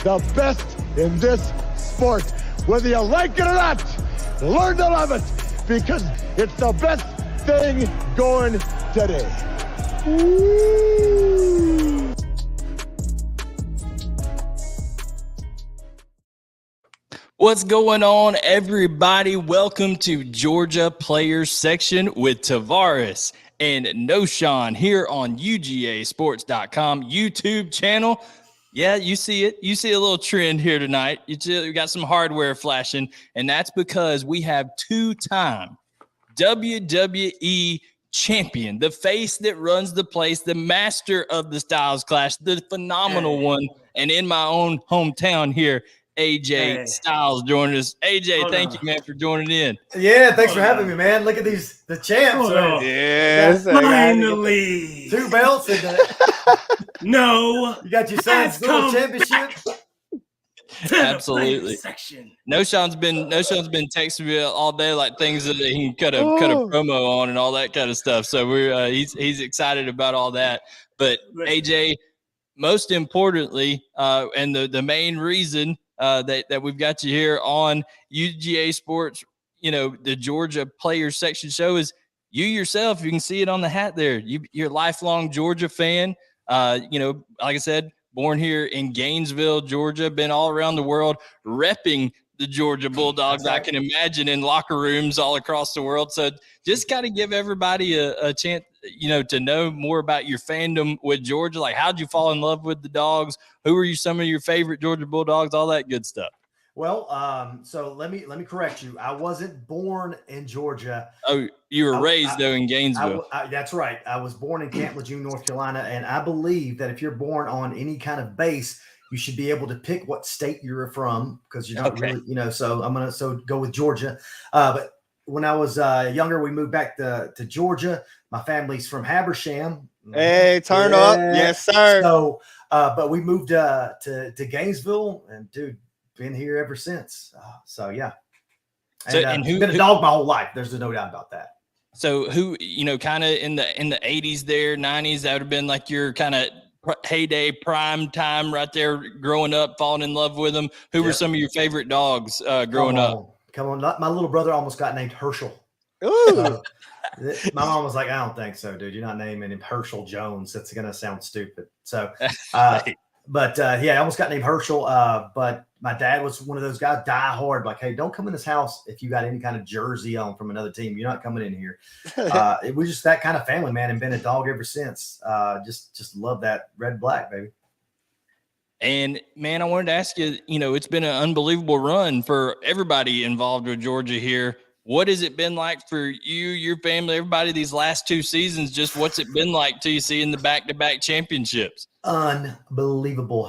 the best in this sport. Whether you like it or not, learn to love it because it's the best thing going today. Woo! What's going on, everybody? Welcome to Georgia Players Section with Tavarres and Knowshon here on UGASports.com YouTube channel. Yeah, you see it. You see a little trend here tonight. You got some hardware flashing, and that's because we have two-time WWE Champion, the face that runs the place, the master of the Styles Clash, the phenomenal one, and in my own hometown here, AJ Styles joining us. AJ, thank you, man, for joining in. Yeah, thanks for having me, man. Look at the champs. Yes, finally. 2 belts. And no. You got your son's little championship. Absolutely. Knowshon's been texting me all day, like things that he can cut a promo on and all that kind of stuff. So we're he's excited about all that. But AJ, most importantly, and the main reason that we've got you here on UGA Sports, the Georgia Players Section show is you yourself. You can see it on the hat there. You're a lifelong Georgia fan. Like I said, born here in Gainesville, Georgia, been all around the world repping the Georgia Bulldogs. I can imagine in locker rooms all across the world. So just kind of give everybody a chance, to know more about your fandom with Georgia. Like, how'd you fall in love with the Dogs? Who are some of your favorite Georgia Bulldogs? All that good stuff. Well, so let me correct you. I wasn't born in Georgia. Oh, you were raised though in Gainesville. That's right. I was born in Camp Lejeune, North Carolina, and I believe that if you're born on any kind of base, you should be able to pick what state you're from because you're not really, So I'm gonna go with Georgia. But when I was younger, we moved back to Georgia. My family's from Habersham. Hey, turn up, yes, sir. So, but we moved to Gainesville, and dude, been here ever since. So yeah, and been a dog my whole life. There's no doubt about that. So who, kind of in the 80s there, 90s, that would have been like your kind of heyday prime time right there growing up, falling in love with them. Who were some of your favorite dogs growing up? Come on. My little brother almost got named Herschel. Ooh. My mom was like, I don't think so, dude. You're not naming him Herschel Jones. That's going to sound stupid. So, but I almost got named Herschel. But my dad was one of those guys, die hard, like, hey, don't come in this house if you got any kind of jersey on from another team. You're not coming in here. It was just that kind of family, man, and been a dog ever since. Just love that red black, baby. And man, I wanted to ask you, it's been an unbelievable run for everybody involved with Georgia here. What has it been like for you, your family, everybody these last 2 seasons? Just what's it been like to you seeing the back-to-back championships? Unbelievable.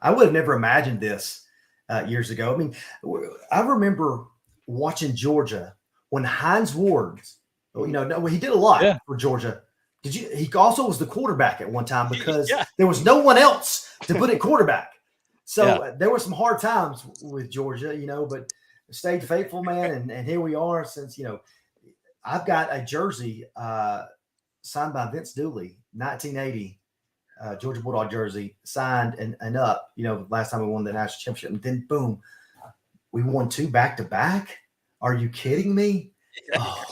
I would have never imagined this years ago. I remember watching Georgia when Hines Ward, he did a lot for Georgia. He also was the quarterback at one time because there was no one else to put at quarterback. So there were some hard times with Georgia, but stayed faithful, man. And here we are since, I've got a jersey signed by Vince Dooley, 1980, Georgia Bulldog jersey, signed and up, last time we won the national championship. And then, boom, we won 2 back-to-back. Are you kidding me? Oh.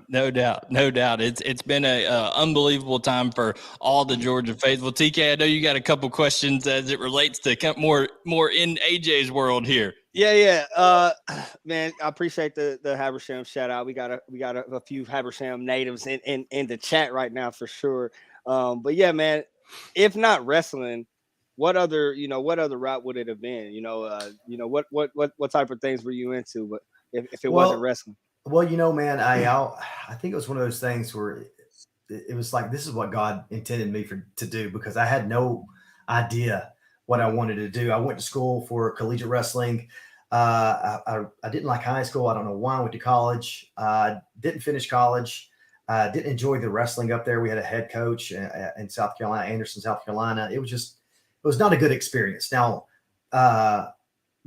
No doubt. It's been a unbelievable time for all the Georgia faithful. TK, I know you got a couple questions as it relates to more in AJ's world here. Yeah. Man, I appreciate the Habersham shout out. We got a few Habersham natives in the chat right now for sure. But yeah, man, if not wrestling, what other route would it have been? What type of things were you into? But if it wasn't wrestling. Well, man, I think it was one of those things where it was like, this is what God intended me to do, because I had no idea what I wanted to do. I went to school for collegiate wrestling. I didn't like high school. I don't know why I went to college. Didn't finish college. Didn't enjoy the wrestling up there. We had a head coach in South Carolina, Anderson, South Carolina. It was not a good experience. Now,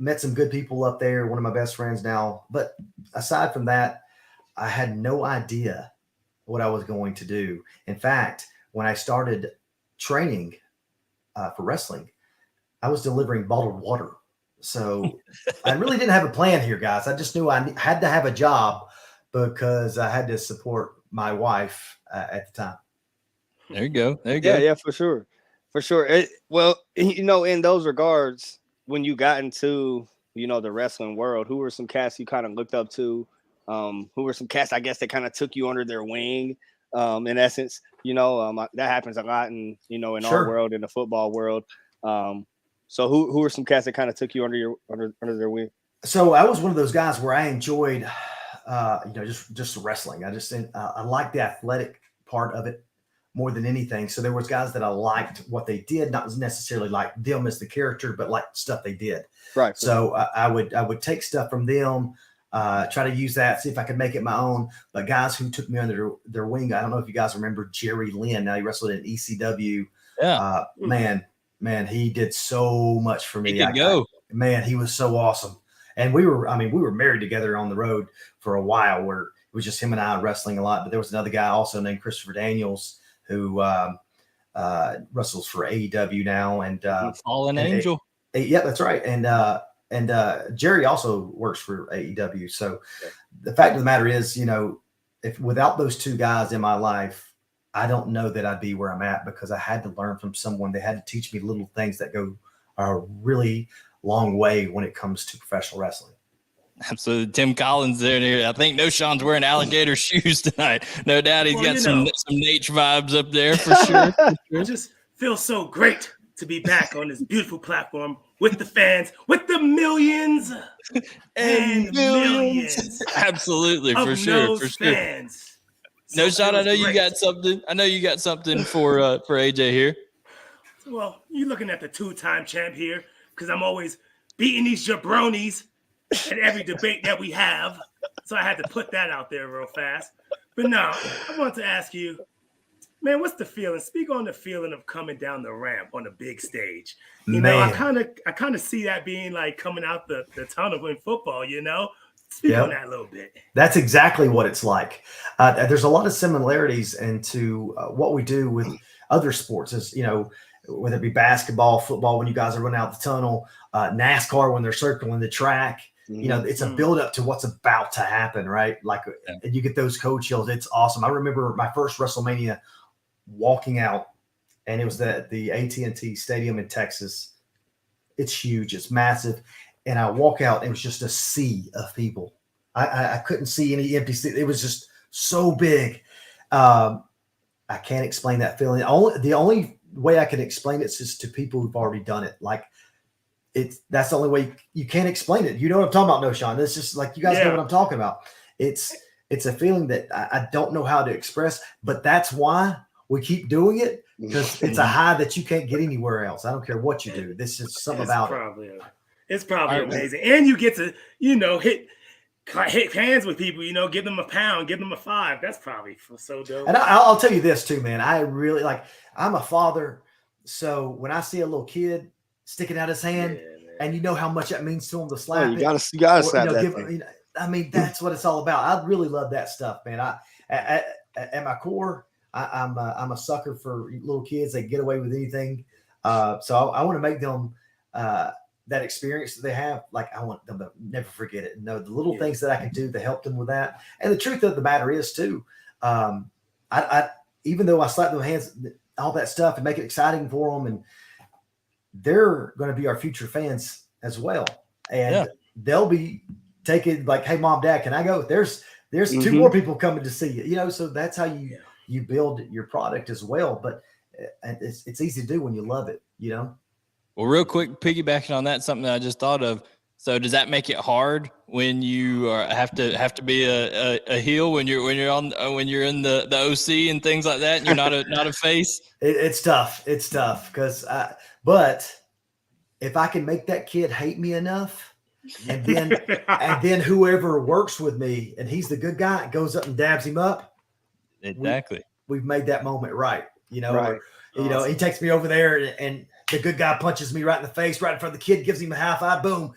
met some good people up there. One of my best friends now. But aside from that, I had no idea what I was going to do. In fact, when I started training for wrestling, I was delivering bottled water. So I really didn't have a plan here, guys. I just knew I had to have a job because I had to support my wife at the time. There you go. There you go. Yeah, for sure. For sure. Well, in those regards, when you got into, the wrestling world, who were some cats you kind of looked up to? Who were some cats, I guess, that kind of took you under their wing? In essence, that happens a lot in our world, in the football world. So who are some cats that kind of took you under their wing? So I was one of those guys where I enjoyed, just wrestling. I liked the athletic part of it more than anything. So there was guys that I liked what they did, not necessarily like them as the character, but like stuff they did. Right. So I would take stuff from them, try to use that, see if I could make it my own. But guys who took me under their wing, I don't know if you guys remember Jerry Lynn. Now he wrestled in ECW. Yeah. Man, he did so much for me. He could go. Man, he was so awesome. And we were married together on the road for a while where it was just him and I wrestling a lot. But there was another guy also named Christopher Daniels who wrestles for AEW now. And Fallen Angel. Yeah, that's right. And Jerry also works for AEW. So the fact of the matter is, if without those two guys in my life, I don't know that I'd be where I'm at, because I had to learn from someone. They had to teach me little things that go a really long way when it comes to professional wrestling. Absolutely. Tim Collins there. I think Knowshon's wearing alligator shoes tonight. No doubt he's got some nature vibes up there for sure. It just feels so great to be back on this beautiful platform with the fans, with the millions and millions. Absolutely, for sure. Fans. Knowshon, I know you got something. I know you got something for AJ here. Well, you're looking at the two-time champ here, because I'm always beating these jabronis at every debate that we have. So I had to put that out there real fast. But now, I want to ask you, man, what's the feeling? Speak on the feeling of coming down the ramp on the big stage. I kind of see that being like coming out the tunnel in football, Speak on that a little bit. That's exactly what it's like. There's a lot of similarities into what we do with other sports, as whether it be basketball, football, when you guys are running out the tunnel, NASCAR when they're circling the track. It's a build up to what's about to happen, right? Like, and you get those coach yells. It's awesome. I remember my first WrestleMania walking out, and it was the AT&T Stadium in Texas. It's huge. It's massive. And I walk out, and it was just a sea of people. I couldn't see any empty seats. It was just so big. I can't explain that feeling. The only way I can explain it is just to people who've already done it. Like, that's the only way. You can't explain it. You know what I'm talking about, Knowshon. It's just like, you guys know what I'm talking about. It's a feeling that I don't know how to express, but that's why we keep doing it, because it's a high that you can't get anywhere else. I don't care what you do. This is something about it. It's probably amazing. And you get to, hit hands with people, give them a pound, give them a 5. That's probably so dope. And I'll tell you this too, man. I really I'm a father. So when I see a little kid sticking out his hand, and you know how much that means to him to slap you gotta slap that thing. That's what it's all about. I really love that stuff, man. At my core, I'm a sucker for little kids. They get away with anything. So I want to make them that experience that they have, like, I want them to never forget it. The little things that I can do to help them with that. And the truth of the matter is too, I even though I slap their hands, all that stuff, and make it exciting for them, and they're going to be our future fans as well. And they'll be taking, like, hey, mom, dad, can I go? There's 2 more people coming to see you, so that's how you build your product as well. But it's easy to do when you love it, Well, real quick, piggybacking on that, something that I just thought of. So does that make it hard when you have to be a heel when you're in the OC and things like that, and you're not a face? It's tough. It's tough but if I can make that kid hate me enough, and then whoever works with me and he's the good guy goes up and dabs him up. Exactly. We've made that moment right. Right. He takes me over there and the good guy punches me right in the face, right in front of the kid, gives him a high five, boom.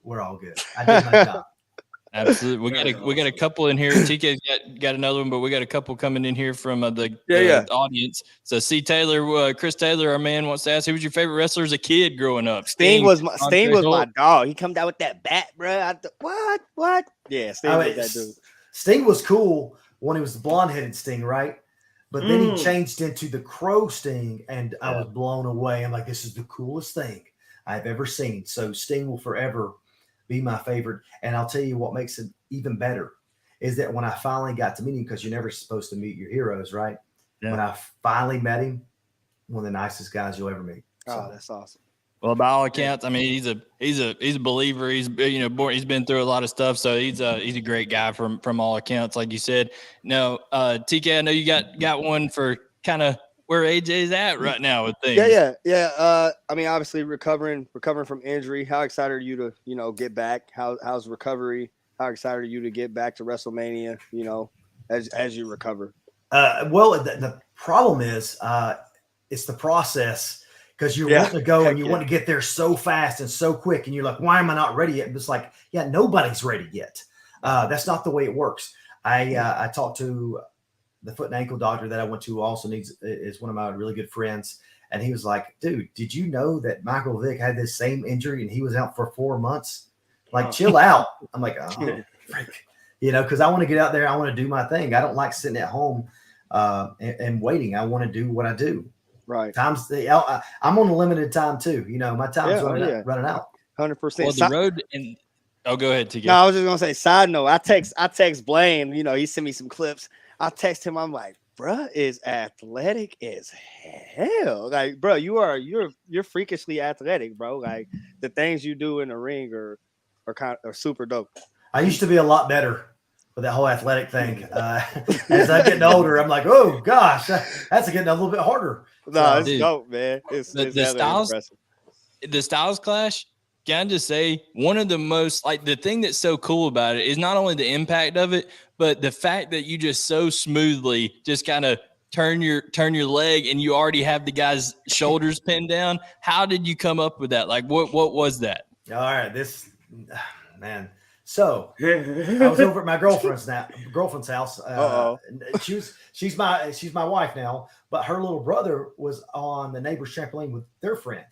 We're all good. I did my job. Absolutely. We got a couple in here. TK's got another one, but we got a couple coming in here from the audience. So Chris Taylor, our man, wants to ask, who was your favorite wrestler as a kid growing up? Sting was my dog. He come down with that bat, bro. What? Yeah, Sting was that dude. Sting was cool when he was the blonde-headed Sting, right? But then he changed into the Crow Sting, and I was blown away. I'm like, this is the coolest thing I've ever seen. So Sting will forever be my favorite. And I'll tell you what makes it even better is that when I finally got to meet him, because you're never supposed to meet your heroes, right? Yeah. When I finally met him, one of the nicest guys you'll ever meet. So, that's awesome. Well, by all accounts, I mean he's a believer. He's he's been through a lot of stuff, so he's a great guy from all accounts, like you said. Now, TK, I know you got one for kind of where AJ's at right now with things. Yeah. I mean, obviously recovering from injury. How excited are you to get back? How's recovery? How excited are you to get back to WrestleMania? As you recover. Well, the problem is it's the process. Because you want to go and you want to get there so fast and so quick. And you're like, why am I not ready yet? And it's like, nobody's ready yet. That's not the way it works. I talked to the foot and ankle doctor that I went to also is one of my really good friends. And he was like, dude, did you know that Michael Vick had this same injury and he was out for 4 months? Like, chill out. I'm like, oh, freak. Because I want to get out there. I want to do my thing. I don't like sitting at home and waiting. I want to do what I do. Right. I'm on a limited time too. My time's running out. 100%. Well, the road and go ahead, TK. No, I was just gonna say. Side note, I text Blayne. He sent me some clips. I text him. I'm like, bruh is athletic as hell. Like, bro, you're freakishly athletic, bro. Like the things you do in the ring are super dope. I used to be a lot better with that whole athletic thing. As I'm getting older, I'm like, oh gosh, that's getting a little bit harder. No, it's dope, man. It's the styles clash. Can I just say one of the most the thing that's so cool about it is not only the impact of it, but the fact that you just so smoothly just kind of turn your leg and you already have the guy's shoulders pinned down. How did you come up with that? Like what was that? All right, man. So I was over at my girlfriend's house. She's my wife now, but her little brother was on the neighbor's trampoline with their friend,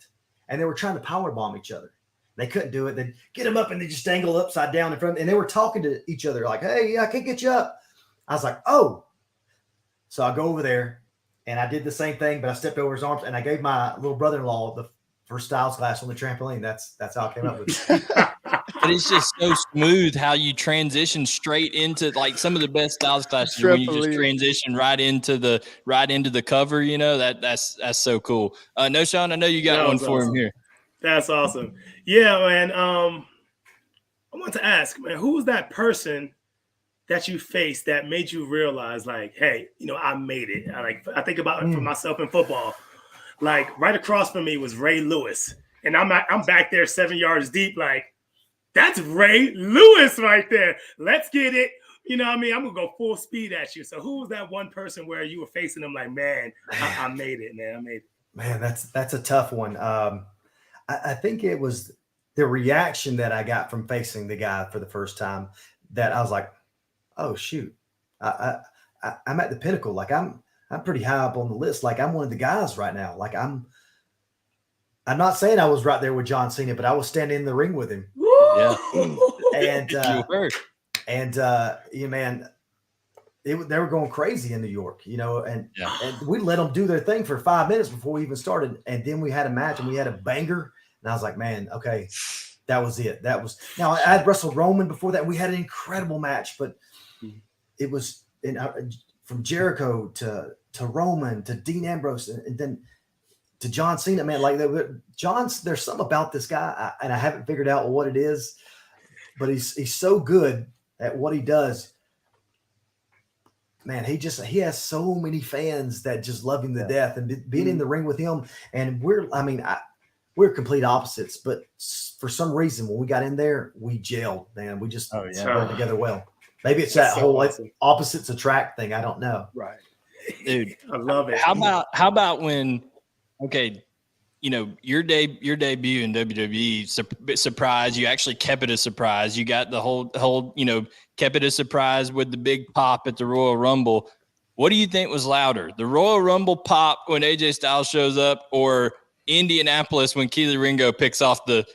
and they were trying to power bomb each other. They couldn't do it. They'd get them up and they just dangle upside down in front, and they were talking to each other like, "Hey, I can't get you up." I was like, "Oh," so I go over there and I did the same thing, but I stepped over his arms and I gave my little brother-in-law the first styles class on the trampoline. That's how I came up with it. But it's just so smooth how you transition straight into some of the best styles classes when you just transition right into the cover. That's so cool. Knowshon, I know you got one for him here. That's awesome. Yeah, man. I want to ask, man, who was that person that you faced that made you realize, like, hey, I made it? I think about it for myself in football. Like right across from me was Ray Lewis, and I'm back there 7 yards deep. Like that's Ray Lewis right there. Let's get it. I'm gonna go full speed at you. So who was that one person where you were facing them? Like, man, I made it, man. I made it. Man, that's a tough one. I think it was the reaction that I got from facing the guy for the first time that I was like, oh shoot, I'm at the pinnacle. Like I'm pretty high up on the list. Like I'm one of the guys right now. Like I'm not saying I was right there with John Cena, but I was standing in the ring with him. Yeah. And man, they were going crazy in New York, and we let them do their thing for 5 minutes before we even started. And then we had a match and we had a banger. And I was like, man, okay, that was it. Now I had wrestled Roman before that. We had an incredible match, but it was from Jericho to Roman to Dean Ambrose and then to John Cena, man. Like there's something about this guy, and I haven't figured out what it is, but he's so good at what he does. Man, he has so many fans that just love him to death, and being in the ring with him. And we're complete opposites, but for some reason when we got in there, we gelled, man. We just worked together well. Maybe it's that whole opposites attract thing. I don't know. Right. Dude, I love it. How about when, okay, your debut in WWE surprise. You actually kept it a surprise. You got the whole kept it a surprise with the big pop at the Royal Rumble. What do you think was louder, the Royal Rumble pop when AJ Styles shows up, or Indianapolis when Keely Ringo picks off the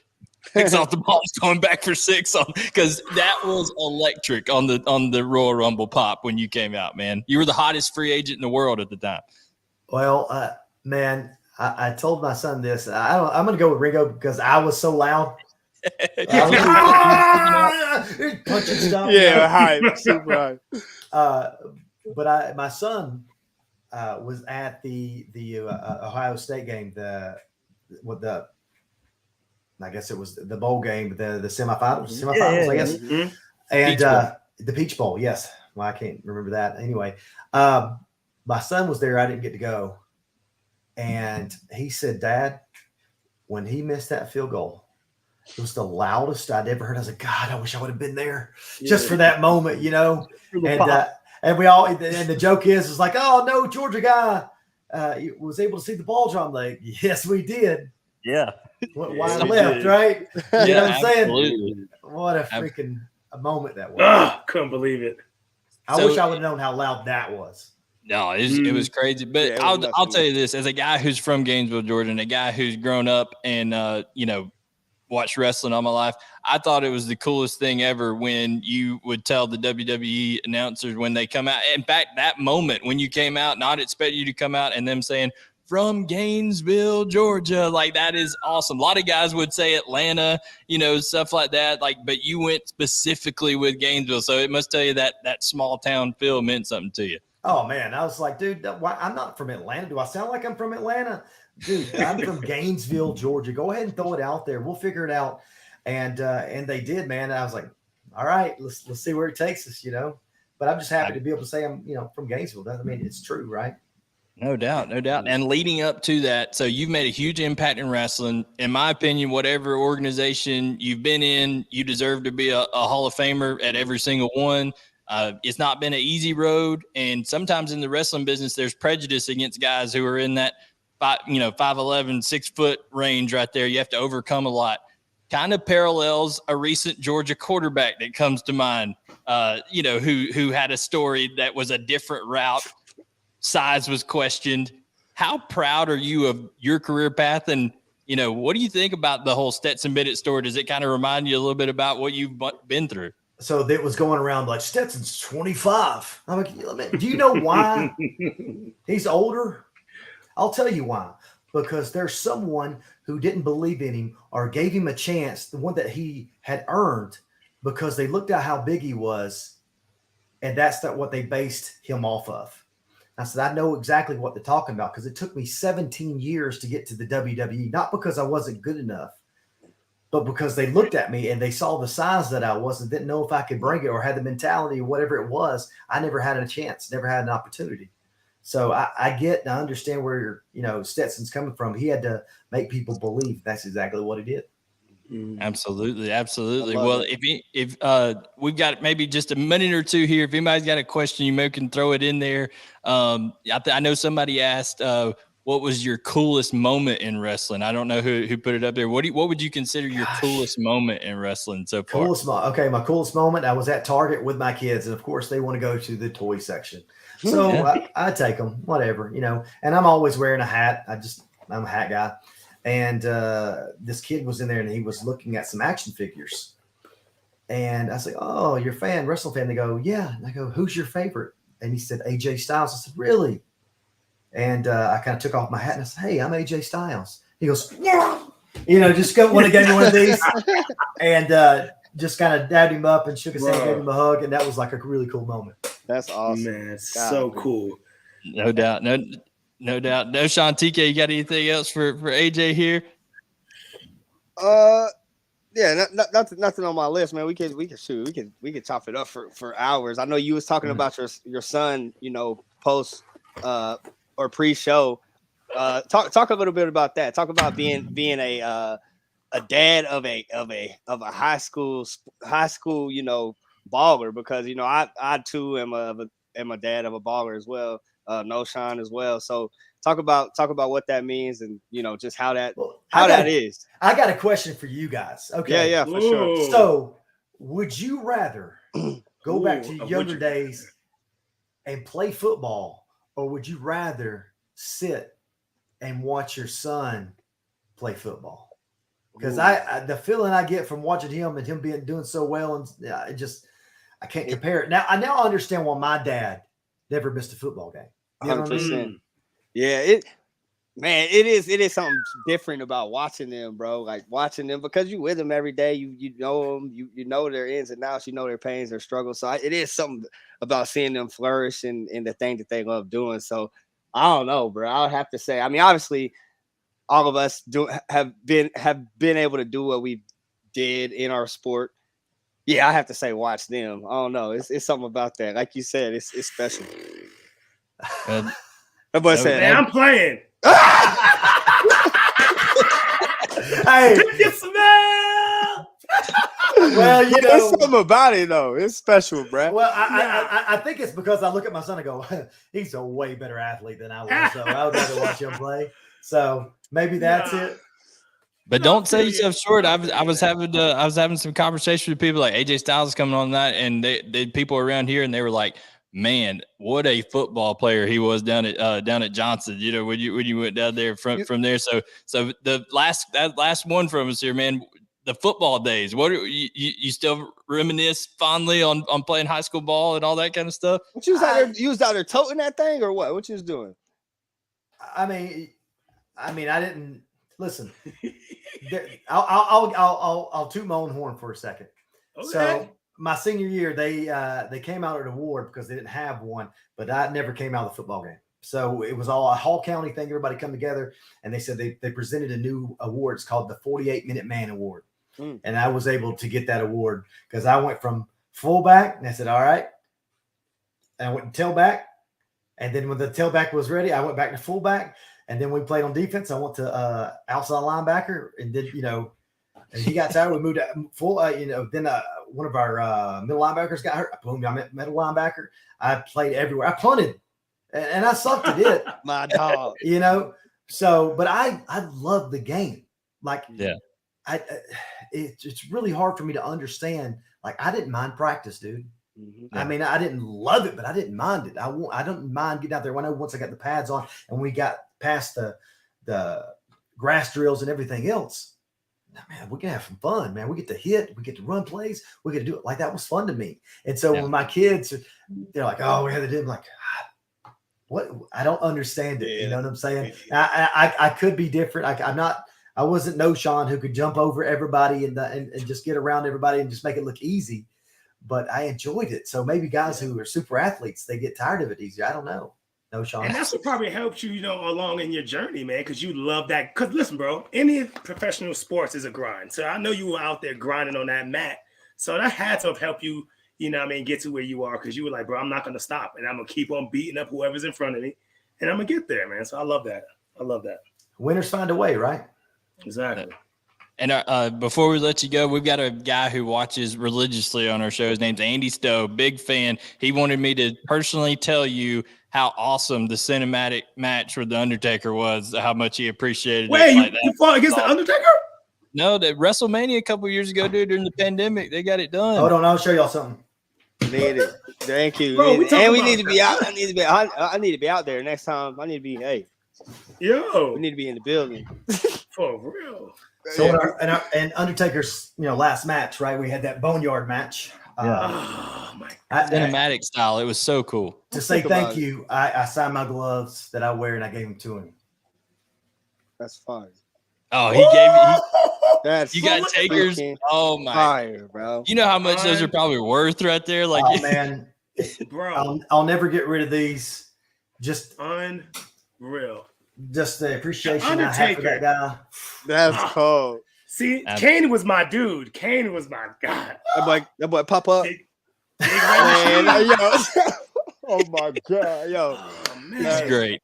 ball going back for 6 on? Because that was electric on the Royal Rumble pop when you came out, man. You were the hottest free agent in the world at the time. Well, man, I told my son this. I'm going to go with Ringo because I was so loud. Punching stuff. Yeah, hype, super hype. But my son was at the Ohio State game. I guess it was the bowl game, the semifinals, I guess. Mm-hmm. And the Peach Bowl, yes. Well, I can't remember that. Anyway, my son was there. I didn't get to go. And he said, Dad, when he missed that field goal, it was the loudest I'd ever heard. I was like, God, I wish I would have been there just for that moment, And we all, and the joke is like, oh, no, Georgia guy was able to see the ball drop. I'm like, yes, we did. Yeah. Why left, right? You know what I'm saying? Absolutely. What a freaking moment that was. Oh, couldn't believe it. I wish I would have known how loud that was. No, it was crazy. But I'll tell you this, as a guy who's from Gainesville, Georgia, and a guy who's grown up and watched wrestling all my life, I thought it was the coolest thing ever when you would tell the WWE announcers when they come out. In fact, that moment when you came out, not expect you to come out and them saying, from Gainesville, Georgia, like that is awesome. A lot of guys would say Atlanta, stuff like that. But you went specifically with Gainesville, so it must tell you that small town feel meant something to you. Oh man, I was like, dude, I'm not from Atlanta. Do I sound like I'm from Atlanta? Dude, I'm from Gainesville, Georgia. Go ahead and throw it out there. We'll figure it out. And they did, man. I was like, all right, let's see where it takes us, But I'm just happy to be able to say I'm, from Gainesville. I mean, it's true, right? No doubt, no doubt. And leading up to that, so you've made a huge impact in wrestling. In my opinion, whatever organization you've been in, you deserve to be a Hall of Famer at every single one. It's not been an easy road. And sometimes in the wrestling business, there's prejudice against guys who are in that 5'11", 6 foot range right there. You have to overcome a lot. Kind of parallels a recent Georgia quarterback that comes to mind, who had a story that was a different route. Size was questioned. How proud are you of your career path? And, what do you think about the whole Stetson Bennett story? Does it kind of remind you a little bit about what you've been through? So it was going around like Stetson's 25. I'm like, do you know why he's older? I'll tell you why. Because there's someone who didn't believe in him or gave him a chance, the one that he had earned, because they looked at how big he was, and that's what they based him off of. I said, I know exactly what they're talking about because it took me 17 years to get to the WWE, not because I wasn't good enough, but because they looked at me and they saw the size that I was and didn't know if I could bring it or had the mentality or whatever it was. I never had a chance, never had an opportunity. So I get and I understand where Stetson's coming from. He had to make people believe that's exactly what he did. Absolutely, absolutely. Well, if we've got maybe just a minute or two here, if anybody's got a question, you maybe can throw it in there. I know somebody asked, what was your coolest moment in wrestling? I don't know who put it up there. What would you consider your coolest moment in wrestling so far? My coolest moment. I was at Target with my kids, and of course they want to go to the toy section. So I take them, whatever, and I'm always wearing a hat. I'm a hat guy. And this kid was in there and he was looking at some action figures. And I said, oh, you're a fan, wrestling fan? They go, yeah. And I go, who's your favorite? And he said, AJ Styles. I said, really? And I kind of took off my hat and I said, hey, I'm AJ Styles. He goes, yeah. Just want to give me one of these. And just kind of dabbed him up and shook his hand, gave him a hug. And that was like a really cool moment. That's awesome. Man, so cool. No doubt. No doubt. Knowshon, TK, you got anything else for AJ here? Yeah, nothing on my list, man. We could chop it up for hours. I know you was talking about your son, post or pre-show. Talk a little bit about that. Talk about being a dad of a high school, baller, because I too am a dad of a baller as well. Knowshon as well. So talk about what that means and just how that is. I got a question for you guys. Okay. Yeah, for sure. So would you rather go back to your younger days and play football, or would you rather sit and watch your son play football? Because I the feeling I get from watching him and him doing so well, and I can't compare it. Now I understand why my dad never missed a football game. 100%. Yeah, it is something different about watching them, bro. Like watching them because you with them every day. You know them. You know their ins and outs. You know their pains, their struggles. So it is something about seeing them flourish in the thing that they love doing. So I don't know, bro. I would have to say. I mean, obviously, all of us have been able to do what we did in our sport. Yeah, I have to say, watch them. I don't know. It's something about that. Like you said, it's special. That boy said, "Man, I'm playing." Hey, you smell. Well, there's something about it though. It's special, bro. Well, I think it's because I look at my son and go, he's a way better athlete than I was, so I would rather watch him play. So maybe that's it. But don't sell yourself short. I was having some conversation with people like AJ Styles is coming on that, and they people around here, and they were like, "Man, what a football player he was down at Johnson." When you went down there from there. So the last one from us here, man. The football days. What are you still reminisce fondly on playing high school ball and all that kind of stuff? What you was out there? You was out there toting that thing or what? What you was doing? I mean, I didn't listen. I'll toot my own horn for a second. Okay. So my senior year, they came out at an award because they didn't have one, but I never came out of the football game. So it was all a Hall County thing. Everybody come together, and they said they presented a new award. It's called the 48-Minute Man Award. And I was able to get that award because I went from fullback, and I said, all right. And I went to tailback. And then when the tailback was ready, I went back to fullback. And then we played on defense. I went to outside linebacker, and then, and he got tired. We moved to full, then one of our middle linebackers got hurt. Boom, I met middle linebacker. I played everywhere. I punted, and I sucked at it. My dog. So, but I love the game. Like, yeah. It's really hard for me to understand. Like, I didn't mind practice, dude. Mm-hmm. I mean, I didn't love it, but I didn't mind it. I don't mind getting out there. Once I got the pads on and we got past the grass drills and everything else, man, we can have some fun, man. We get to hit, we get to run plays, we get to do it. Like, that was fun to me. And so when my kids, they're like, "Oh, we had to do," I'm like, what? I don't understand it. You know what I'm saying? I could be different. I wasn't Knowshon who could jump over everybody and just get around everybody and just make it look easy, but I enjoyed it. So maybe guys who are super athletes, they get tired of it easier. I don't know. Knowshon. And that's what probably helped you, along in your journey, man, because you love that. Because listen, bro, any professional sports is a grind. So I know you were out there grinding on that mat. So that had to have helped you, get to where you are, because you were like, bro, I'm not going to stop, and I'm going to keep on beating up whoever's in front of me, and I'm going to get there, man. So I love that. Winners find a way, right? Exactly. And before we let you go, we've got a guy who watches religiously on our show. His name's Andy Stowe, big fan. He wanted me to personally tell you how awesome the cinematic match with The Undertaker was, how much he appreciated it. Wait, you fought against The Undertaker? No, that WrestleMania a couple years ago, dude, during the pandemic, they got it done. Hold on, I'll show y'all something. Need it. Thank you. Bro, we need to be out. I need to be out there next time. I need to be, Yo. We need to be in the building. For real. So and Undertaker's last match, right? We had that Boneyard match. Oh my God. Cinematic style. It was so cool. To say thank you, I signed my gloves that I wear and I gave them to him. That's fine. Oh, he gave you. That's you got takers. Oh my fire, bro. You know how much those are probably worth right there. Like, oh man, bro, I'll never get rid of these. Just unreal. Just the appreciation I have for that guy. That's cold. See, Kane was my dude. Kane was my guy. That boy pop up. Big man, oh my God, yo. Oh, man. That's great.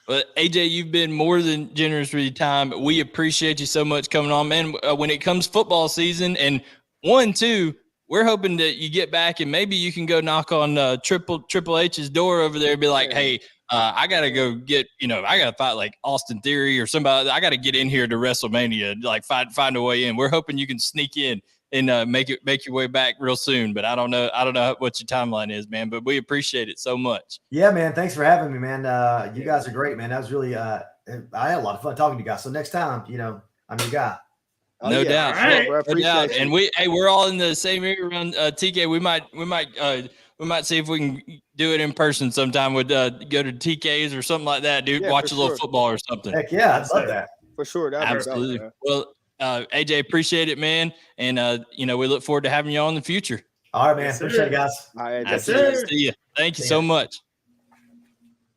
But AJ, you've been more than generous with your time. We appreciate you so much coming on, man. When it comes football season, and 1, 2, we're hoping that you get back and maybe you can go knock on Triple H's door over there and be like, hey, I got to go get, I got to fight like Austin Theory or somebody. I got to get in here to WrestleMania, like find a way in. We're hoping you can sneak in and make your way back real soon. But I don't know what your timeline is, man, but we appreciate it so much. Yeah, man. Thanks for having me, man. You guys are great, man. That was really, I had a lot of fun talking to you guys. So next time, I'm your guy. No doubt. Right. Bro, No doubt. And we're all in the same area around TK. We might see if we can do it in person sometime. Would go to TK's or something like that, dude. Watch a little football or something. Heck yeah, I'd love that. For sure. Absolutely. Well, AJ, appreciate it, man. And we look forward to having you on in the future. All right, man. Appreciate it, guys. All right, Absolutely. See you. Thank you so much.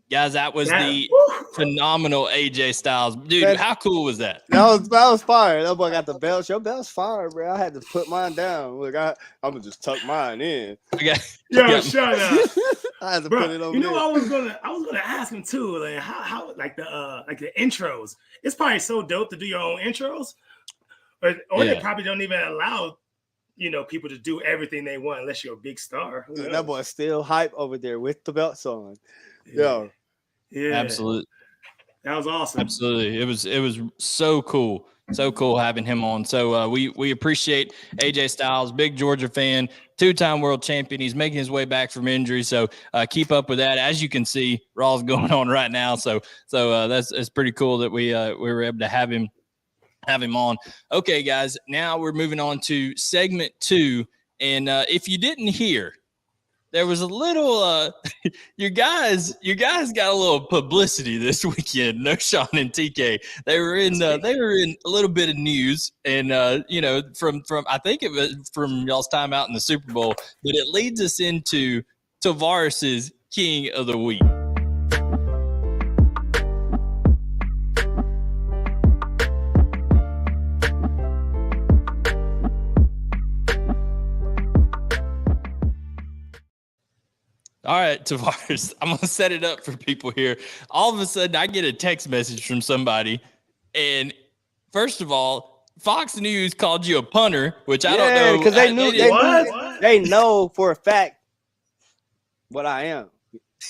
Guys, that was the phenomenal AJ Styles. Dude, how cool was that? That was fire. That boy got the belt. Your belt's fire, bro. I had to put mine down. Look, I'm going to just tuck mine in. Yo, shut up. I had to put it over there. I was gonna ask him too, like how like the intros. It's probably so dope to do your own intros. Or they probably don't even allow people to do everything they want unless you're a big star. That boy's still hype over there with the belts on. Yeah. Absolutely. That was awesome. Absolutely. It was so cool. So cool having him on. So we appreciate AJ Styles, big Georgia fan, 2-time world champion. He's making his way back from injury. So keep up with that. As you can see, Raw's going on right now. So that's pretty cool that we were able to have him on. Okay, guys, now we're moving on to segment 2. And if you didn't hear, there was a little you guys got a little publicity this weekend. Knowshon and TK, they were in a little bit of news, and from I think it was from y'all's time out in the Super Bowl, but it leads us into Tavarres' King of the Week. All right, Tavarres, I'm going to set it up for people here. All of a sudden, I get a text message from somebody, and first of all, Fox News called you a punter, which I don't know. Because they know for a fact what I am.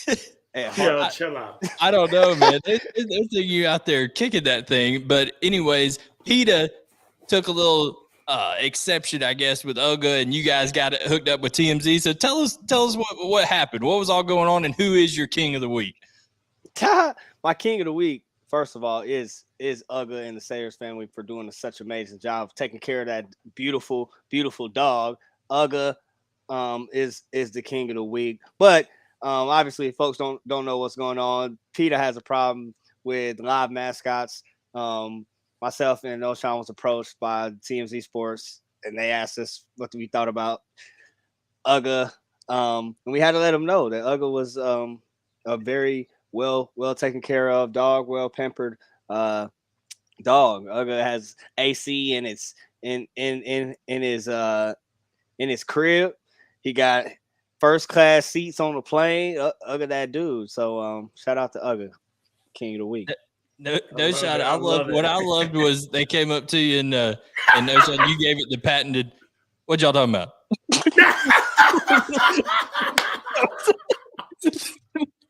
Chill out. I don't know, man. They're thinking you out there kicking that thing. But anyways, PETA took a little exception, I guess, with Uga, and you guys got it hooked up with TMZ. So tell us what happened. What was all going on, and who is your King of the Week? My King of the Week, first of all, is Uga and the Sayers family for doing such an amazing job of taking care of that beautiful, beautiful dog. Uga is the King of the Week. But obviously, folks don't know what's going on. PETA has a problem with live mascots. Myself and Knowshon was approached by TMZ Sports, and they asked us what we thought about Uga. And we had to let them know that Uga was a very well taken care of dog, well pampered dog. Uga has AC in his crib. He got first class seats on the plane. Uga that dude. So shout out to Uga, King of the Week. No shot. I loved was they came up to you and Knowshon, you gave it the patented. What y'all talking about?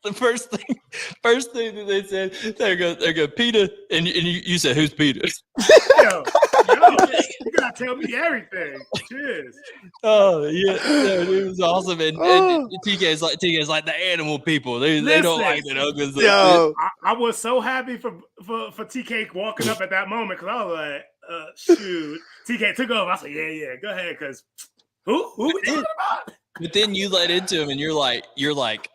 The first thing that they said, there go PETA, and you said, who's PETA? Yo, you gotta tell me everything. Cheers. Oh yeah, it was awesome. And TK's like the animal people. They don't like that Uga's. Yo, I was so happy for TK walking up at that moment because I was like, shoot. TK took over. I said, yeah, go ahead, because who we talking about? But then you let into him, and you're like.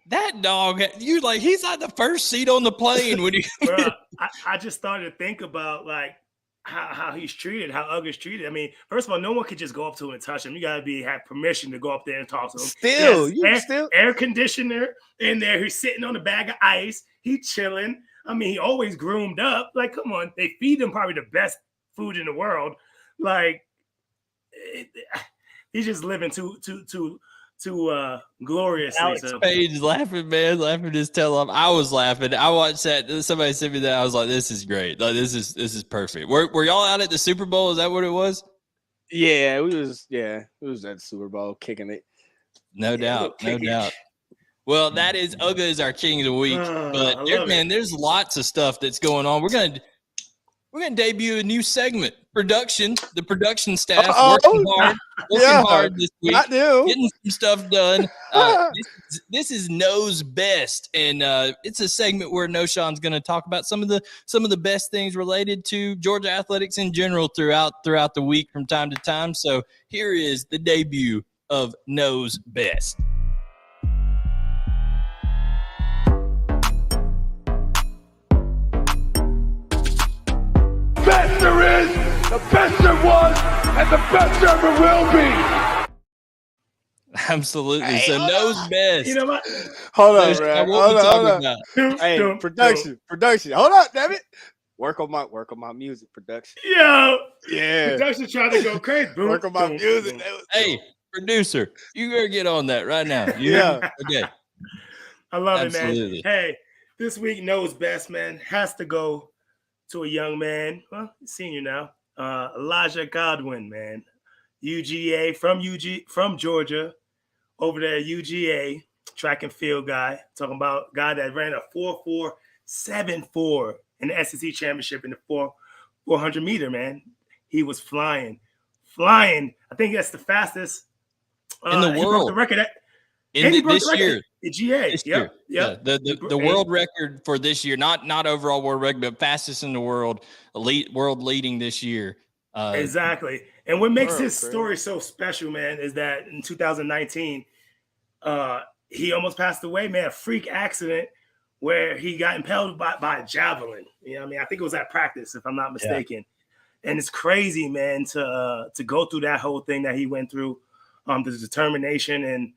That dog, you're like, he's like the first seat on the plane when you. Bro, I just started to think about like how he's treated, how Uga's treated. I mean, first of all, no one could just go up to him and touch him. You gotta have permission to go up there and talk to him. Still, air conditioner in there. He's sitting on a bag of ice. He's chilling. I mean, he always groomed up. Like, come on, they feed him probably the best food in the world. Like, he's just living too gloriously. Alex Page laughing his tail off. I was laughing. I watched that. Somebody sent me that. I was like, this is great. Like, this is perfect. Were y'all out at the Super Bowl? Is that what it was? Yeah, we was at the Super Bowl kicking it. No doubt. Well, that is Uga is our king of the week. But there's lots of stuff that's going on. We're gonna debut a new segment. The production staff working hard this week, getting some stuff done. This is Knows Best, and it's a segment where Knowshon's going to talk about some of the best things related to Georgia athletics in general throughout the week from time to time. So here is the debut of Knows Best. Best there is, the best there was, and the best there ever will be. Absolutely. So Knows Best. You know what? Hold on, man. Hold on. Hey, production. Hold on, damn it. Work on my music production. Yo, yeah. Production trying to go crazy. Boom, work on my music. Hey, producer, you gotta get on that right now. Yeah. Okay. I love Absolutely. it, man. Hey, this week Knows Best, man, has to go to a young man. Well, senior now. Elijah Godwin, man. UGA from Georgia, over there at UGA, track and field guy. Talking about a guy that ran a 4.474 in the SEC championship in the 400 meter, man. He was flying. I think that's the fastest in the world. He broke the record this year. The GA. Yeah. The world record for this year, not overall world record, but fastest in the world, world leading this year. Exactly. And what makes his story so special, man, is that in 2019, he almost passed away, man. A freak accident where he got impaled by a javelin. You know what I mean? I think it was at practice, if I'm not mistaken. Yeah. And it's crazy, man, to go through that whole thing that he went through, the determination and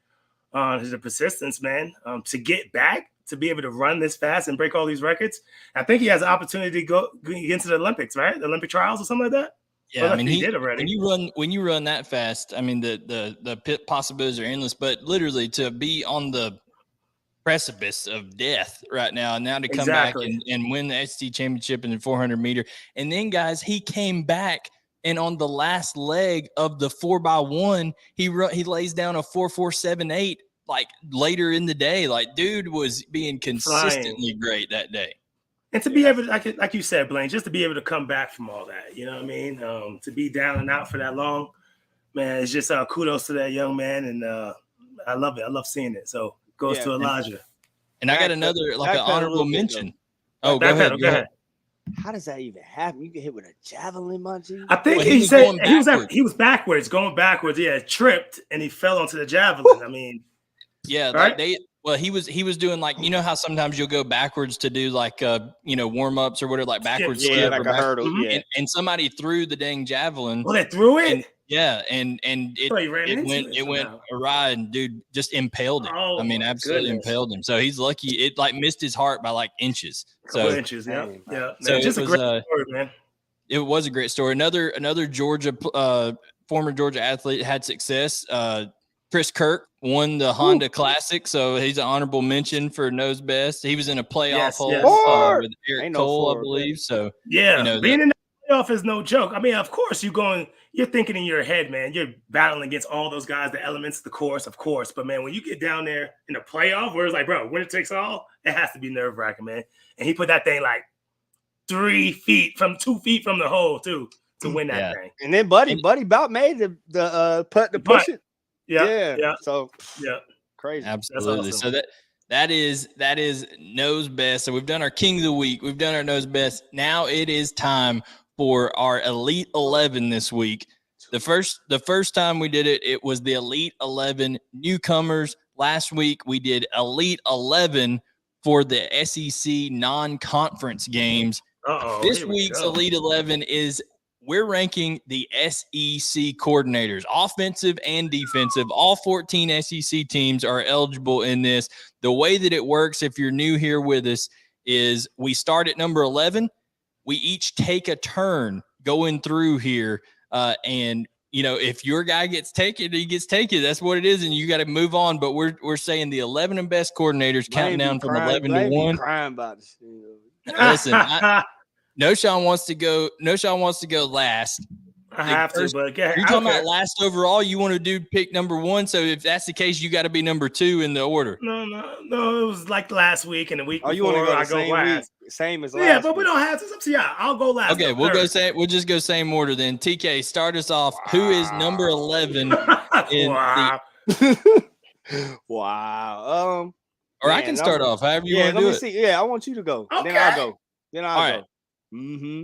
his persistence, man, to get back, to be able to run this fast and break all these records. I think he has an opportunity to go into the Olympics, right? The Olympic trials or something like that. Yeah, I mean, he did already. When you run that fast, I mean, the possibilities are endless. But literally, to be on the precipice of death right now, and now to come back and win the SEC championship in the 400 meter, and then guys, he came back and on the last leg of the 4x1, he lays down a 4.478 like later in the day. Like, dude was being consistently great that day. And to be able to, like you said, Blayne, just to be able to come back from all that, you know what I mean? To be down and out for that long, man, it's just kudos to that young man. And I love it. I love seeing it. So goes to Elijah. And I got another, like an honorable mention. Oh, go ahead. How does that even happen? You get hit with a javelin, my G? I think he said he was backwards, going backwards. Yeah, tripped, and he fell onto the javelin. I mean, yeah, right? He was doing, like, you know how sometimes you'll go backwards to do like warm ups or whatever, like backwards skip, like a hurdle. Mm-hmm. Yeah. And somebody threw the dang javelin. Well, they threw it. And it went awry, and dude just impaled him. Oh, I mean, absolutely impaled him. So he's lucky. It like missed his heart by like inches. Yeah. So just a great story, man. It was a great story. Another Georgia former Georgia athlete had success. Chris Kirk won the Honda Classic, so he's an honorable mention for Knows Best. He was in a playoff hole with Eric Cole, I believe. So being in the playoff is no joke. I mean, of course, you're thinking in your head, man. You're battling against all those guys, the elements of the course, of course. But man, when you get down there in the playoff, where it's like, bro, winner takes all, it has to be nerve wracking, man. And he put that thing like 2 feet from the hole too to win that thing. And then Buddy about made the putt to push it. Yeah. So crazy. Absolutely. Awesome. So that is Knows Best. So we've done our King of the Week. We've done our Knows Best. Now it is time for our Elite 11 this week. The first time we did it, it was the Elite 11 newcomers. Last week we did Elite 11 for the SEC non-conference games. This week's Elite 11 is we're ranking the SEC coordinators, offensive and defensive. All 14 SEC teams are eligible in this. The way that it works, if you're new here with us, is we start at number 11. We each take a turn going through here. And, if your guy gets taken, he gets taken. That's what it is, and you got to move on. But we're saying the 11 and best coordinators, counting down from 11 to 1. Crying about this. Listen, Knowshon wants to go last. I have to, but go ahead. You're talking about last overall. You want to do pick number 1. So if that's the case, you got to be number 2 in the order. No. It was like last week and the week before. You want to go I the same last. week, same as last. Yeah, but week. we don't have to. It's up to y'all. I'll go last. Okay, we'll just go same order then. TK, start us off. Wow. Who is number 11 in wow. Wow. Or man, I can start off however you want to do it. See. Yeah, I want you to go. Okay. Then I'll go. All go. Right.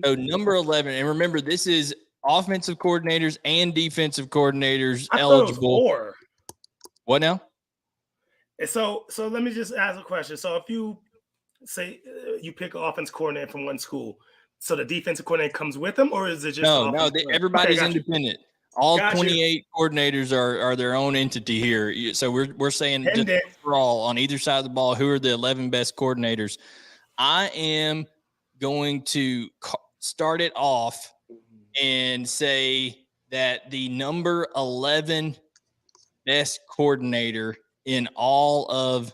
So number 11, and remember, this is offensive coordinators and defensive coordinators eligible. What now? So let me just ask a question. So if you say you pick an offense coordinator from one school, so the defensive coordinator comes with them, or is it just no? Everybody's independent. All 28 coordinators are their own entity here. So we're saying just overall on either side of the ball, who are the 11 best coordinators? I am going to start it off and say that the number 11 best coordinator in all of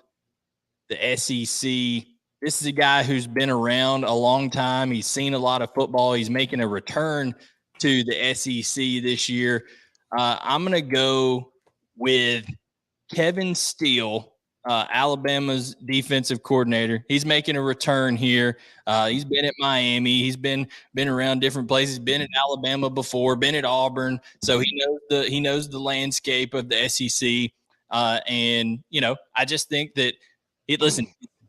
the SEC. This is a guy who's been around a long time. He's seen a lot of football. He's making a return to the SEC this year. I'm going to go with Kevin Steele, Alabama's defensive coordinator. He's making a return here. He's been at Miami. He's been around different places. Been in Alabama before. Been at Auburn. So he knows the landscape of the SEC. And I just think that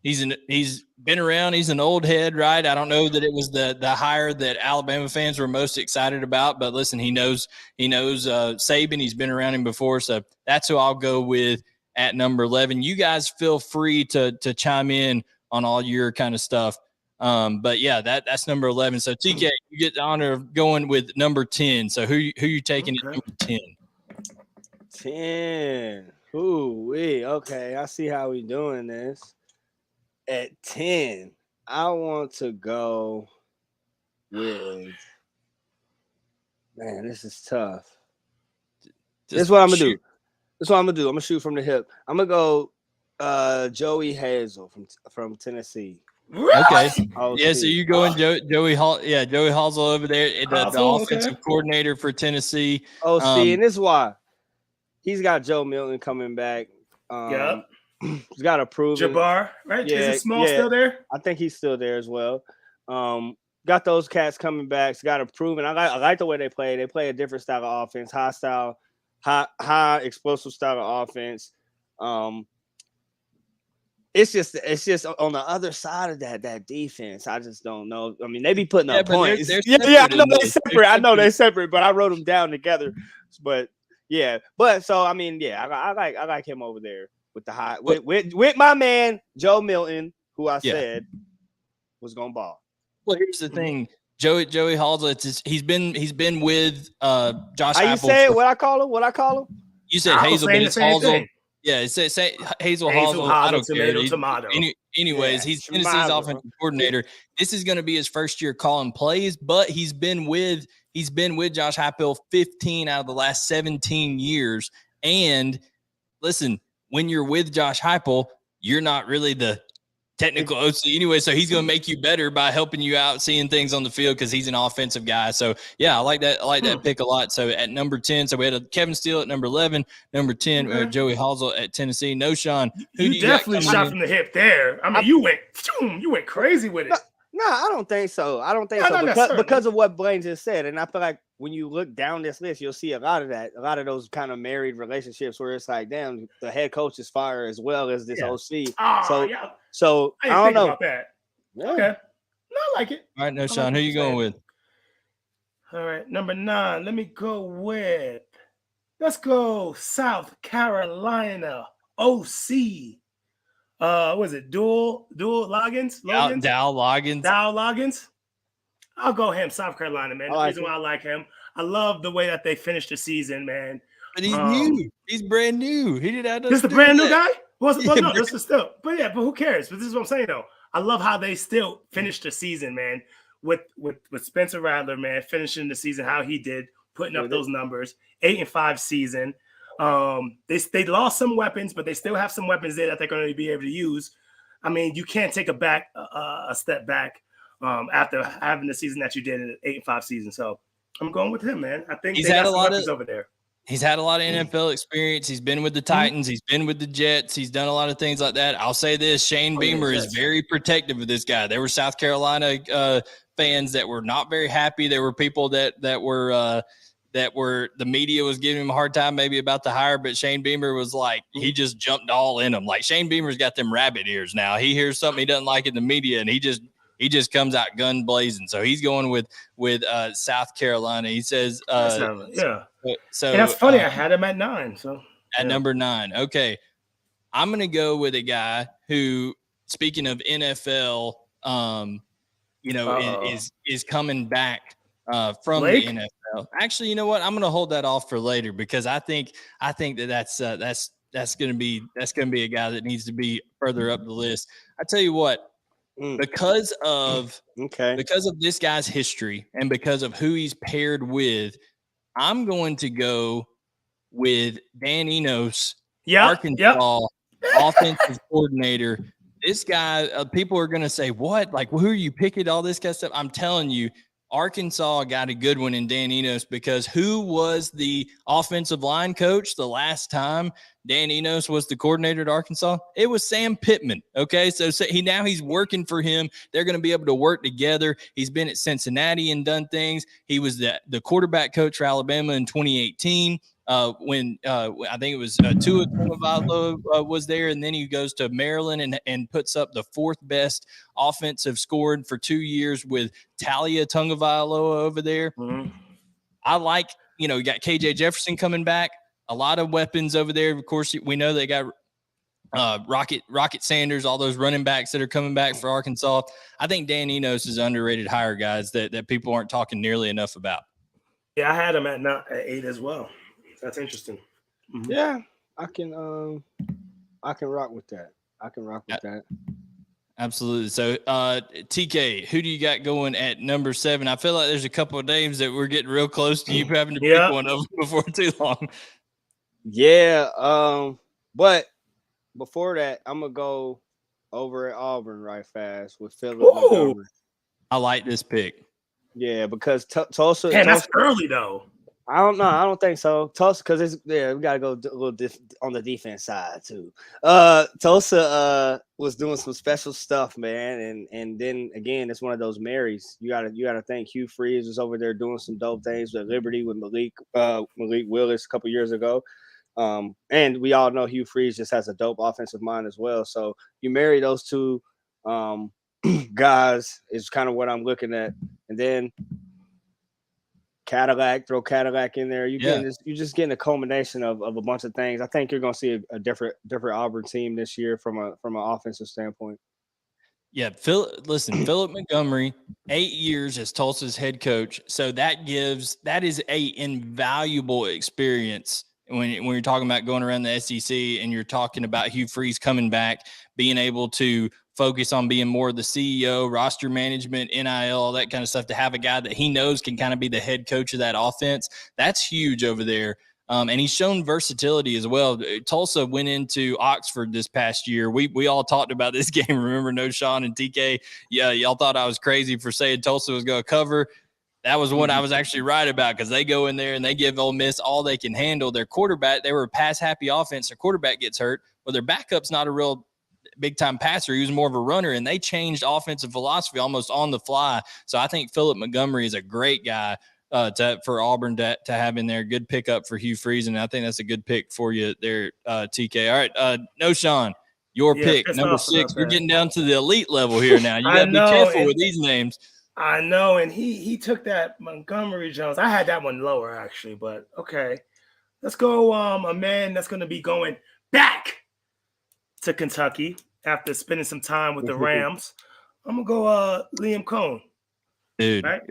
he's been around. He's an old head, right? I don't know that it was the hire that Alabama fans were most excited about, but listen, he knows Saban. He's been around him before, so that's who I'll go with at number 11. You guys feel free to chime in on all your kind of stuff. But yeah, that's number 11. So TK, you get the honor of going with number 10. So who you taking at number 10? 10. Okay, I see how we doing this. At 10, I want to go with, man, this is tough. This is what I'm going to do. I'm going to shoot from the hip. I'm going to go Joey Hazel from Tennessee. Okay. Yeah, so you're going Joey Hall. Yeah, Joey Halsell over there, the offensive coordinator for Tennessee. And this is why. He's got Joe Milton coming back. He's got to prove Jabbar, right? Yeah, is Small still there? I think he's still there as well. Got those cats coming back. He's got to prove it. I like the way they play. They play a different style of offense, high explosive style of offense. It's just on the other side of that defense. I just don't know. I mean, they be putting up points. They're I know they're separate. I know they're separate, but I wrote them down together. But yeah, so I mean, yeah, I like him over there with the high with my man Joe Milton, who I said was gonna ball. Well, here's the thing, Joey Halsell. He's been with Josh. How you say it? What I call him? You said Hazel, but it's Halsell. Yeah, say Hazel Halsell. I don't care. Tomato. Anyways, he's Tennessee's offensive coordinator. This is going to be his first year calling plays, but he's been with Josh Heupel 15 out of the last 17 years. And listen, when you're with Josh Heupel, you're not really the technical OC anyway, so he's going to make you better by helping you out, seeing things on the field because he's an offensive guy. So yeah, I like that pick a lot. So at number 10, so we had Kevin Steele at number 11, number 10, Joey Halsell at Tennessee. Knowshon, you definitely shot from the hip there. I mean, you went crazy with it. No, I don't think so. Because of what Blayne just said. And I feel like when you look down this list, you'll see a lot of those kind of married relationships where it's like, damn, the head coach is fire as well as this OC. So I don't know about that. Yeah. Okay. No, I like it. All right, Knowshon, who you going with? All right, number 9. Let's go South Carolina OC. Was it Dual Loggins? Dow Loggins. I'll go him, South Carolina, man. The reason why I like him, I love the way that they finished the season, man. But he's new. He's brand new. He did have this is the brand new guy? No, this is still. But who cares? But this is what I'm saying though. I love how they still finished the season, man. With Spencer Rattler, man, finishing the season how he did, putting up those numbers. 8-5 season. They lost some weapons, but they still have some weapons there that they're going to be able to use. I mean, you can't take a step back after having the season that you did in an 8-5 season. So I'm going with him, man. I think He's they had got a some lot weapons of over there. He's had a lot of NFL experience. He's been with the Titans. He's been with the Jets. He's done a lot of things like that. I'll say this: Shane Beamer is very protective of this guy. There were South Carolina fans that were not very happy. There were people that were the media was giving him a hard time maybe about the hire, but Shane Beamer was like, he just jumped all in them. Like Shane Beamer's got them rabbit ears now. He hears something he doesn't like in the media, and he just comes out gun blazing. So he's going with South Carolina. He says, yeah. So and that's funny. I had him at 9. So at number 9. Okay. I'm going to go with a guy who, speaking of NFL, is coming back from Blake? the NFL. Actually, you know what? I'm going to hold that off for later because I think that's going to be a guy that needs to be further up the list. I tell you what, because of this guy's history and because of who he's paired with, I'm going to go with Dan Enos, Arkansas offensive coordinator. This guy, people are going to say, what? Like, who are you picking? All this kind of stuff. I'm telling you, Arkansas got a good one in Dan Enos because who was the offensive line coach the last time Dan Enos was the coordinator at Arkansas? It was Sam Pittman. Okay, so he's working for him. They're going to be able to work together. He's been at Cincinnati and done things. He was the quarterback coach for Alabama in 2018. When I think it was Tua Tagovailoa was there, and then he goes to Maryland and puts up the 4th best offensive scoring for 2 years with Talia Tagovailoa over there. I like, you got KJ Jefferson coming back, a lot of weapons over there. Of course, we know they got Rocket Sanders, all those running backs that are coming back for Arkansas. I think Dan Enos is underrated hire, guys, that people aren't talking nearly enough about. Yeah, I had him at 8 as well. That's interesting. Yeah, I can rock with that. That. Absolutely. So, TK, who do you got going at number 7? I feel like there's a couple of names that we're getting real close to you having to pick one of them before too long. Yeah. But before that, I'm gonna go over at Auburn right fast with Philip Montgomery. I like this pick. Yeah, because Tulsa. Man, that's early though. I don't know. I don't think so. Tulsa, because we got to go a little on the defense side too. Tulsa was doing some special stuff, man, and then again, it's one of those Marys. You gotta think Hugh Freeze was over there doing some dope things with Liberty with Malik Willis a couple years ago, and we all know Hugh Freeze just has a dope offensive mind as well. So you marry those two guys is kind of what I'm looking at, and then. Throw Cadillac in there. You're just getting a culmination of a bunch of things. I think you're going to see a different Auburn team this year from an offensive standpoint. Yeah, Philip Montgomery, 8 years as Tulsa's head coach. So that is a invaluable experience when you're talking about going around the SEC and you're talking about Hugh Freeze coming back, being able to focus on being more of the CEO, roster management, NIL, all that kind of stuff, to have a guy that he knows can kind of be the head coach of that offense. That's huge over there. And he's shown versatility as well. Tulsa went into Oxford this past year. We all talked about this game. Remember Knowshon and TK? Yeah, y'all thought I was crazy for saying Tulsa was going to cover. That was what I was actually right about because they go in there and they give Ole Miss all they can handle. Their quarterback, they were a pass-happy offense. Their quarterback gets hurt. Well, their backup's not a real big-time passer. He was more of a runner, and they changed offensive philosophy almost on the fly. So I think Philip Montgomery is a great guy for Auburn to have in there. Good pickup for Hugh Freeze, and I think that's a good pick for you there, TK. All right, Knowshon, your pick, number 6. We're getting down to the elite level here now. You got to be careful with these names. I know, and he took that Montgomery Jones. I had that one lower, actually, but okay. Let's go a man that's going to be going back to Kentucky after spending some time with the Rams. I'm gonna go Liam Cohen. Dude, right?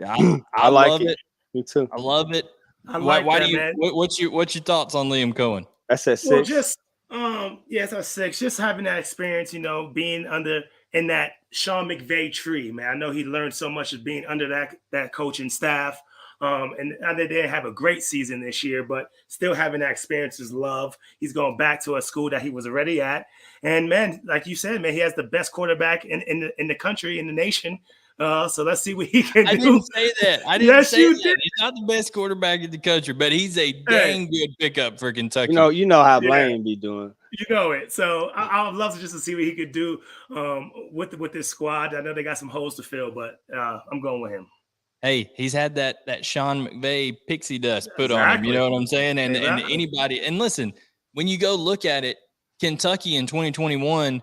I love it. Me too. I love it. I like why that, do you? man. What's your thoughts on Liam Cohen? That's at 6. Well, just it's a 6. Just having that experience, being in that Sean McVay tree, man. I know he learned so much of being under that coaching staff. And they didn't have a great season this year, but still having that experience is love. He's going back to a school that he was already at. And, man, like you said, man, he has the best quarterback in the country, in the nation, So let's see what he can do. I didn't say that. I didn't Yes, say you that. did. He's not the best quarterback in the country, but he's a dang good pickup for Kentucky. You know how Blayne be doing. You know it. So I would love to see what he could do with this squad. I know they got some holes to fill, but I'm going with him. Hey, he's had that Sean McVay pixie dust put on him. You know what I'm saying? And anybody, and listen, when you go look at it, Kentucky in 2021,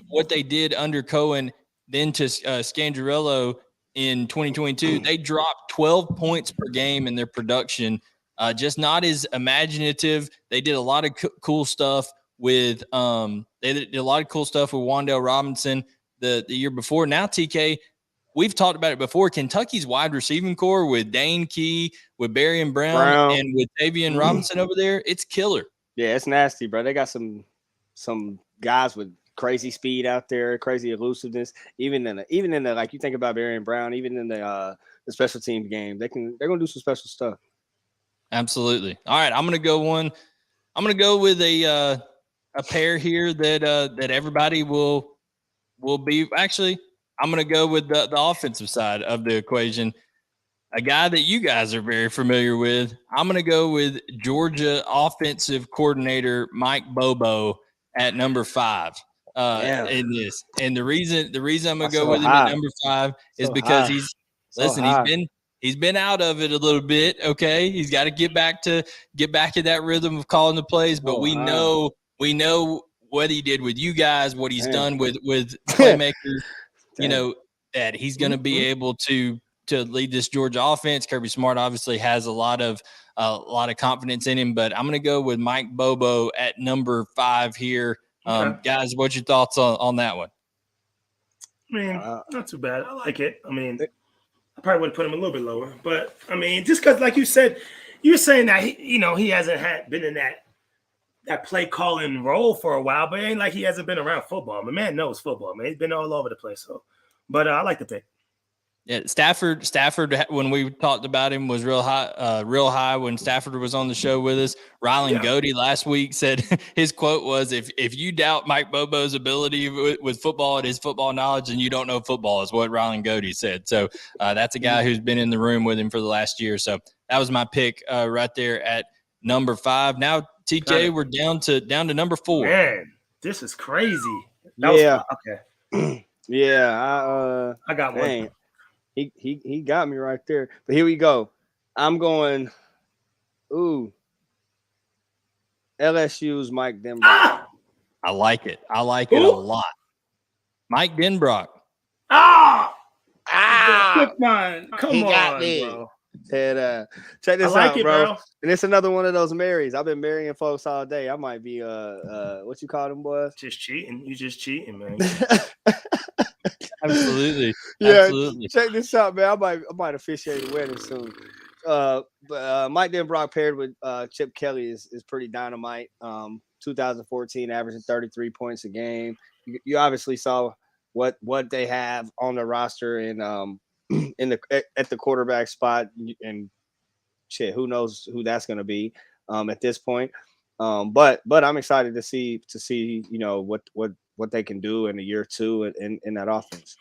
what they did under Cohen, then to Scangarello in 2022, they dropped 12 points per game in their production. Just not as imaginative. They did a lot of cool stuff with Wan'Dale Robinson the year before. Now, TK, we've talked about it before. Kentucky's wide receiving core with Dane Key, with Barry and Brown, and with Tavian Robinson over there, it's killer. Yeah, it's nasty, bro. They got some guys with crazy speed out there, crazy elusiveness. Even in the like you think about Barry and Brown, even in the special teams game, they're gonna do some special stuff. Absolutely. All right, I'm gonna go with a pair here that everybody will be. Actually, I'm going to go with the offensive side of the equation, a guy that you guys are very familiar with. I'm going to go with Georgia offensive coordinator Mike Bobo at number 5 in this. And the reason I'm going to go with him at number 5 is because he's been out of it a little bit. Okay, he's got to get back to that rhythm of calling the plays. But we know what he did with you guys, what he's done with playmakers. You know that he's going to be able to lead this Georgia offense. Kirby Smart obviously has a lot of confidence in him, but I'm going to go with Mike Bobo at number 5 here. Guys, what's your thoughts on that one? I mean, not too bad. I like it. I mean, I probably would have put him a little bit lower, but I mean, just because, like you said, you're saying that he hasn't been in that play calling role for a while, but it ain't like he hasn't been around football. The man knows football, man. He's been all over the place. So, but I like the pick. Yeah, Stafford, when we talked about him, was real high when Stafford was on the show with us. Rylan Goody last week said his quote was, if you doubt Mike Bobo's ability with football and his football knowledge, then you don't know football, is what Rylan Goody said. So that's a guy who's been in the room with him for the last year. So that was my pick right there at number 5. Now, TK, we're down to number 4. Man, this is crazy. Okay. Yeah, I got one. He got me right there. But here we go. I'm going. LSU's Mike Denbrock. I like it. I like it a lot. Mike Denbrock. Quick mind. Come on, bro. And check this out, bro. And it's another one of those marries. I've been marrying folks all day. I might be what you call them, boys? Just cheating. You just cheating, man. Absolutely. Yeah. Absolutely. Check this out, man. I might officiate a wedding soon. But Mike Denbrock paired with Chip Kelly is pretty dynamite. 2014 averaging 33 points a game. You obviously saw what they have on the roster and at the quarterback spot, and shit, who knows who that's going to be at this point. But I'm excited to see what they can do in a year or two in that offense.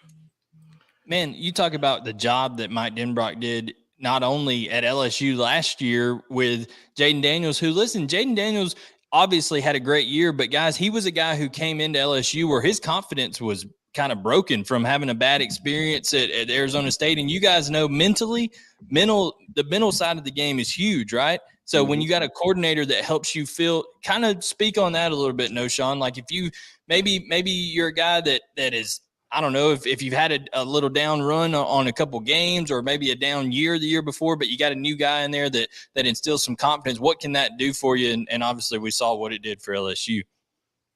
Man, you talk about the job that Mike Denbrock did not only at LSU last year with Jaden Daniels, Jaden Daniels obviously had a great year, but guys, he was a guy who came into LSU where his confidence was kind of broken from having a bad experience at Arizona State. And you guys know the mental side of the game is huge, right? So when you got a coordinator that helps you feel, kind of speak on that a little bit, Knowshon. Like if you maybe you're a guy that is, I don't know, if you've had a little down run on a couple games or maybe a down year the year before, but you got a new guy in there that instills some confidence. What can that do for you? And obviously we saw what it did for LSU.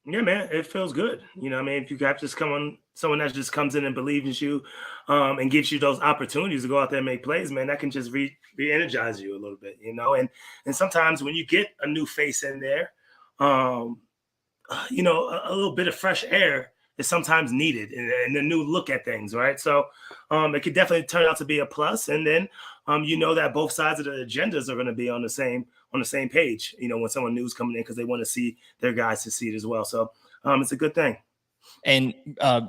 Yeah, man, it feels good. You know what I mean? If you got someone that just comes in and believes in you and gives you those opportunities to go out there and make plays, man, that can just re-energize you a little bit, you know? And sometimes when you get a new face in there, a little bit of fresh air is sometimes needed and a new look at things, right? So it could definitely turn out to be a plus. And then that both sides of the agendas are going to be on the same page, when someone new is coming in because they want to see their guys succeed as well. So it's a good thing. And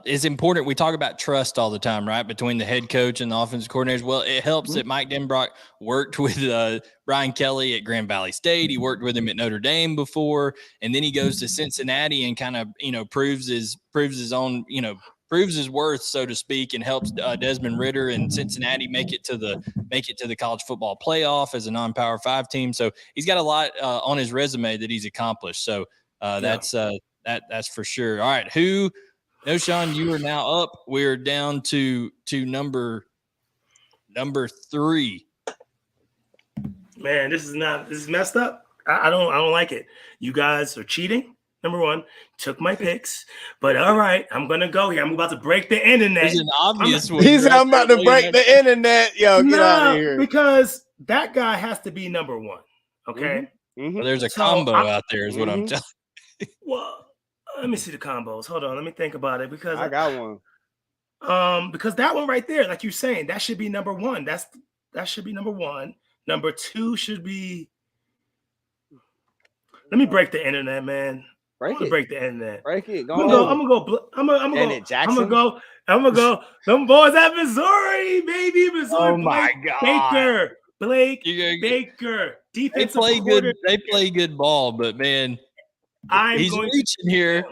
it's important. We talk about trust all the time, right? Between the head coach and the offensive coordinators. Well, it helps that Mike Denbrock worked with Brian Kelly at Grand Valley State. He worked with him at Notre Dame before, and then he goes to Cincinnati and kind of, proves his own, proves his worth, so to speak, and helps Desmond Ridder and Cincinnati make it to the college football playoff as a non-Power 5 team. So he's got a lot on his resume that he's accomplished. So that's for sure. All right, Knowshon, you are now up. We're down to number 3. Man, this is messed up. I don't like it. You guys are cheating. Number one, took my picks, but all right, I'm gonna go here. I'm about to break the internet. There's an obvious one. He's about to break the internet. Yo, get out of here. Because that guy has to be number 1. Okay. Well, there's a combo out there, is what I'm telling you. Well, let me see the combos. Hold on, let me think about it, because I got one. Because that one right there, like you're saying, that should be number 1. That should be number 1. Number 2 should be. Let me break the internet, man. Break the internet. Break it. I'm gonna go. Them boys at Missouri, baby. Missouri. Oh my God. Blake Baker. Defensive They play good ball, but man, he's reaching here.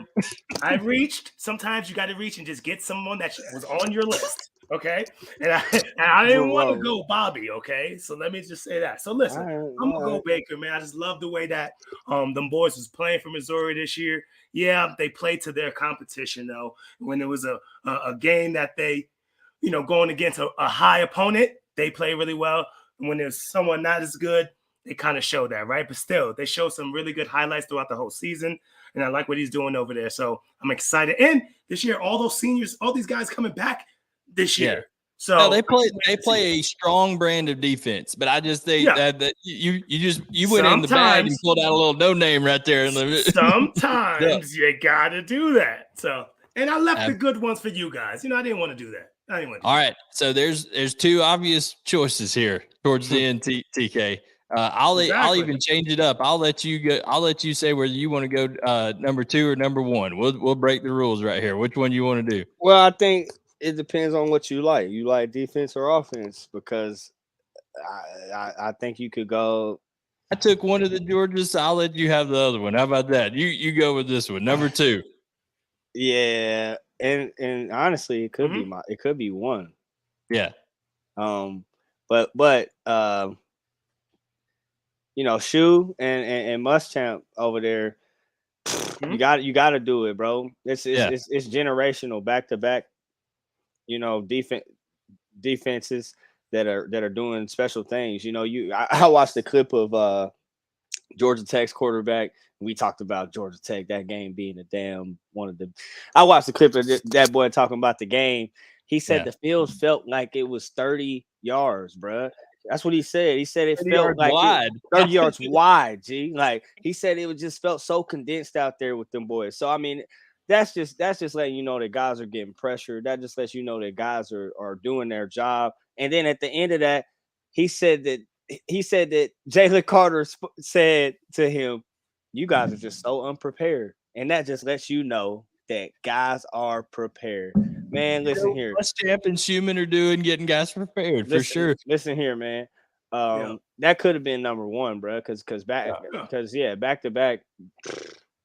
I reached. Sometimes you got to reach and just get someone that was on your list. Okay, and I didn't want to go Bobby. Okay, so let me just say that. So listen, I'm gonna go Baker, man. I just love the way that them boys was playing for Missouri this year. Yeah, they played to their competition though. When it was a game that they, going against a high opponent, they play really well. And when there's someone not as good, they kind of show that, right? But still, they show some really good highlights throughout the whole season. And I like what he's doing over there. So I'm excited. And this year, all those seniors, all these guys coming back this year. Yeah. So no, they play a strong brand of defense, but I just think that you went in the bag and pulled out a little no name right there. Sometimes you gotta do that. So, and I left the good ones for you guys. I didn't want to do that. All right, so there's 2 obvious choices here towards the end. TK, I'll even change it up. I'll let you go. I'll let you say whether you want to go number 2 or number 1. We'll break the rules right here. Which one you want to do? Well, I think it depends on what you like. You like defense or offense? Because I think you could go. I took one of the Georgias, so I'll let you have the other one. How about that? You go with this one, number 2. Yeah, and honestly, it could be it could be 1. Yeah. But Shoe and Muschamp over there, you got to do it, bro. It's generational, back to back. Defenses that are doing special things. I watched the clip of Georgia Tech's quarterback. We talked about Georgia Tech, that game being a damn one of the. I watched the clip of that boy talking about the game. He said the field felt like it was 30 yards, bro. That's what he said. He said it felt like wide. 30 yards wide, G. Like he said, it just felt so condensed out there with them boys. So I mean, that's just letting you know that guys are getting pressured. That just lets you know that guys are doing their job. And then at the end of that, he said that Jalen Carter said to him, "You guys are just so unprepared," and that just lets you know that guys are prepared. Man, listen here. What Champ and Schumann are doing, getting guys prepared for sure. Listen here, man. That could have been number 1, bro. Because back to back.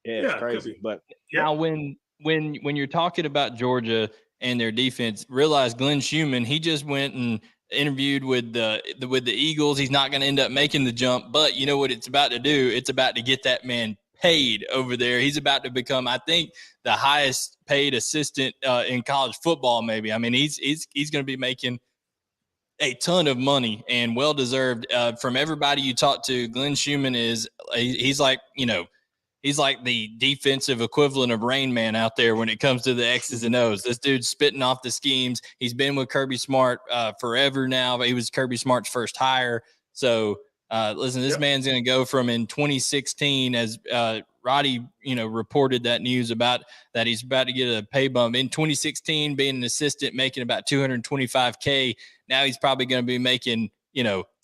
Yeah, it's crazy. But now when you're talking about Georgia and their defense, realize Glenn Schumann, he just went and interviewed with the Eagles. He's not going to end up making the jump, but you know what it's about to do? It's about to get that man paid over there. He's about to become, I think, the highest paid assistant in college football. Maybe. I mean, he's going to be making a ton of money and well deserved. From everybody you talk to, Glenn Schumann he's like the defensive equivalent of Rain Man out there when it comes to the X's and O's. This dude's spitting off the schemes. He's been with Kirby Smart forever now. But he was Kirby Smart's first hire. So listen, this man's going to go from in 2016, as Roddy, reported that news about that he's about to get a pay bump in 2016, being an assistant, making about $225K. Now he's probably going to be making,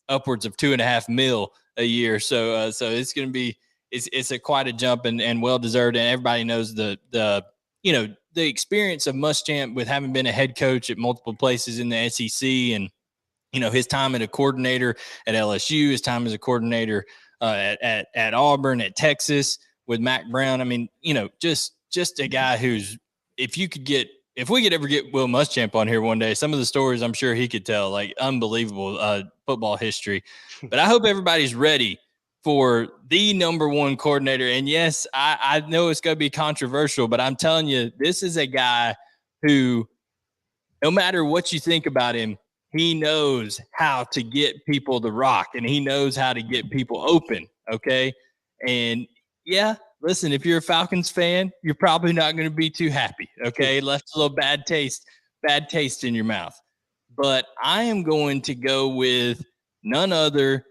upwards of $2.5 million a year. So it's going to be, it's quite a jump and well deserved. And everybody knows the the experience of Muschamp with having been a head coach at multiple places in the SEC and, his time at a coordinator at LSU, his time as a coordinator at Auburn, at Texas with Mac Brown. I mean, just a guy who's, if we could ever get Will Muschamp on here one day, some of the stories I'm sure he could tell, like unbelievable football history. But I hope everybody's ready for the number one coordinator. And yes, I know it's going to be controversial, but I'm telling you, this is a guy who, no matter what you think about him, he knows how to get people to rock, and he knows how to get people open. Okay. And yeah, listen, if you're a Falcons fan, you're probably not going to be too happy. Okay. Left a little bad taste in your mouth. But I am going to go with none other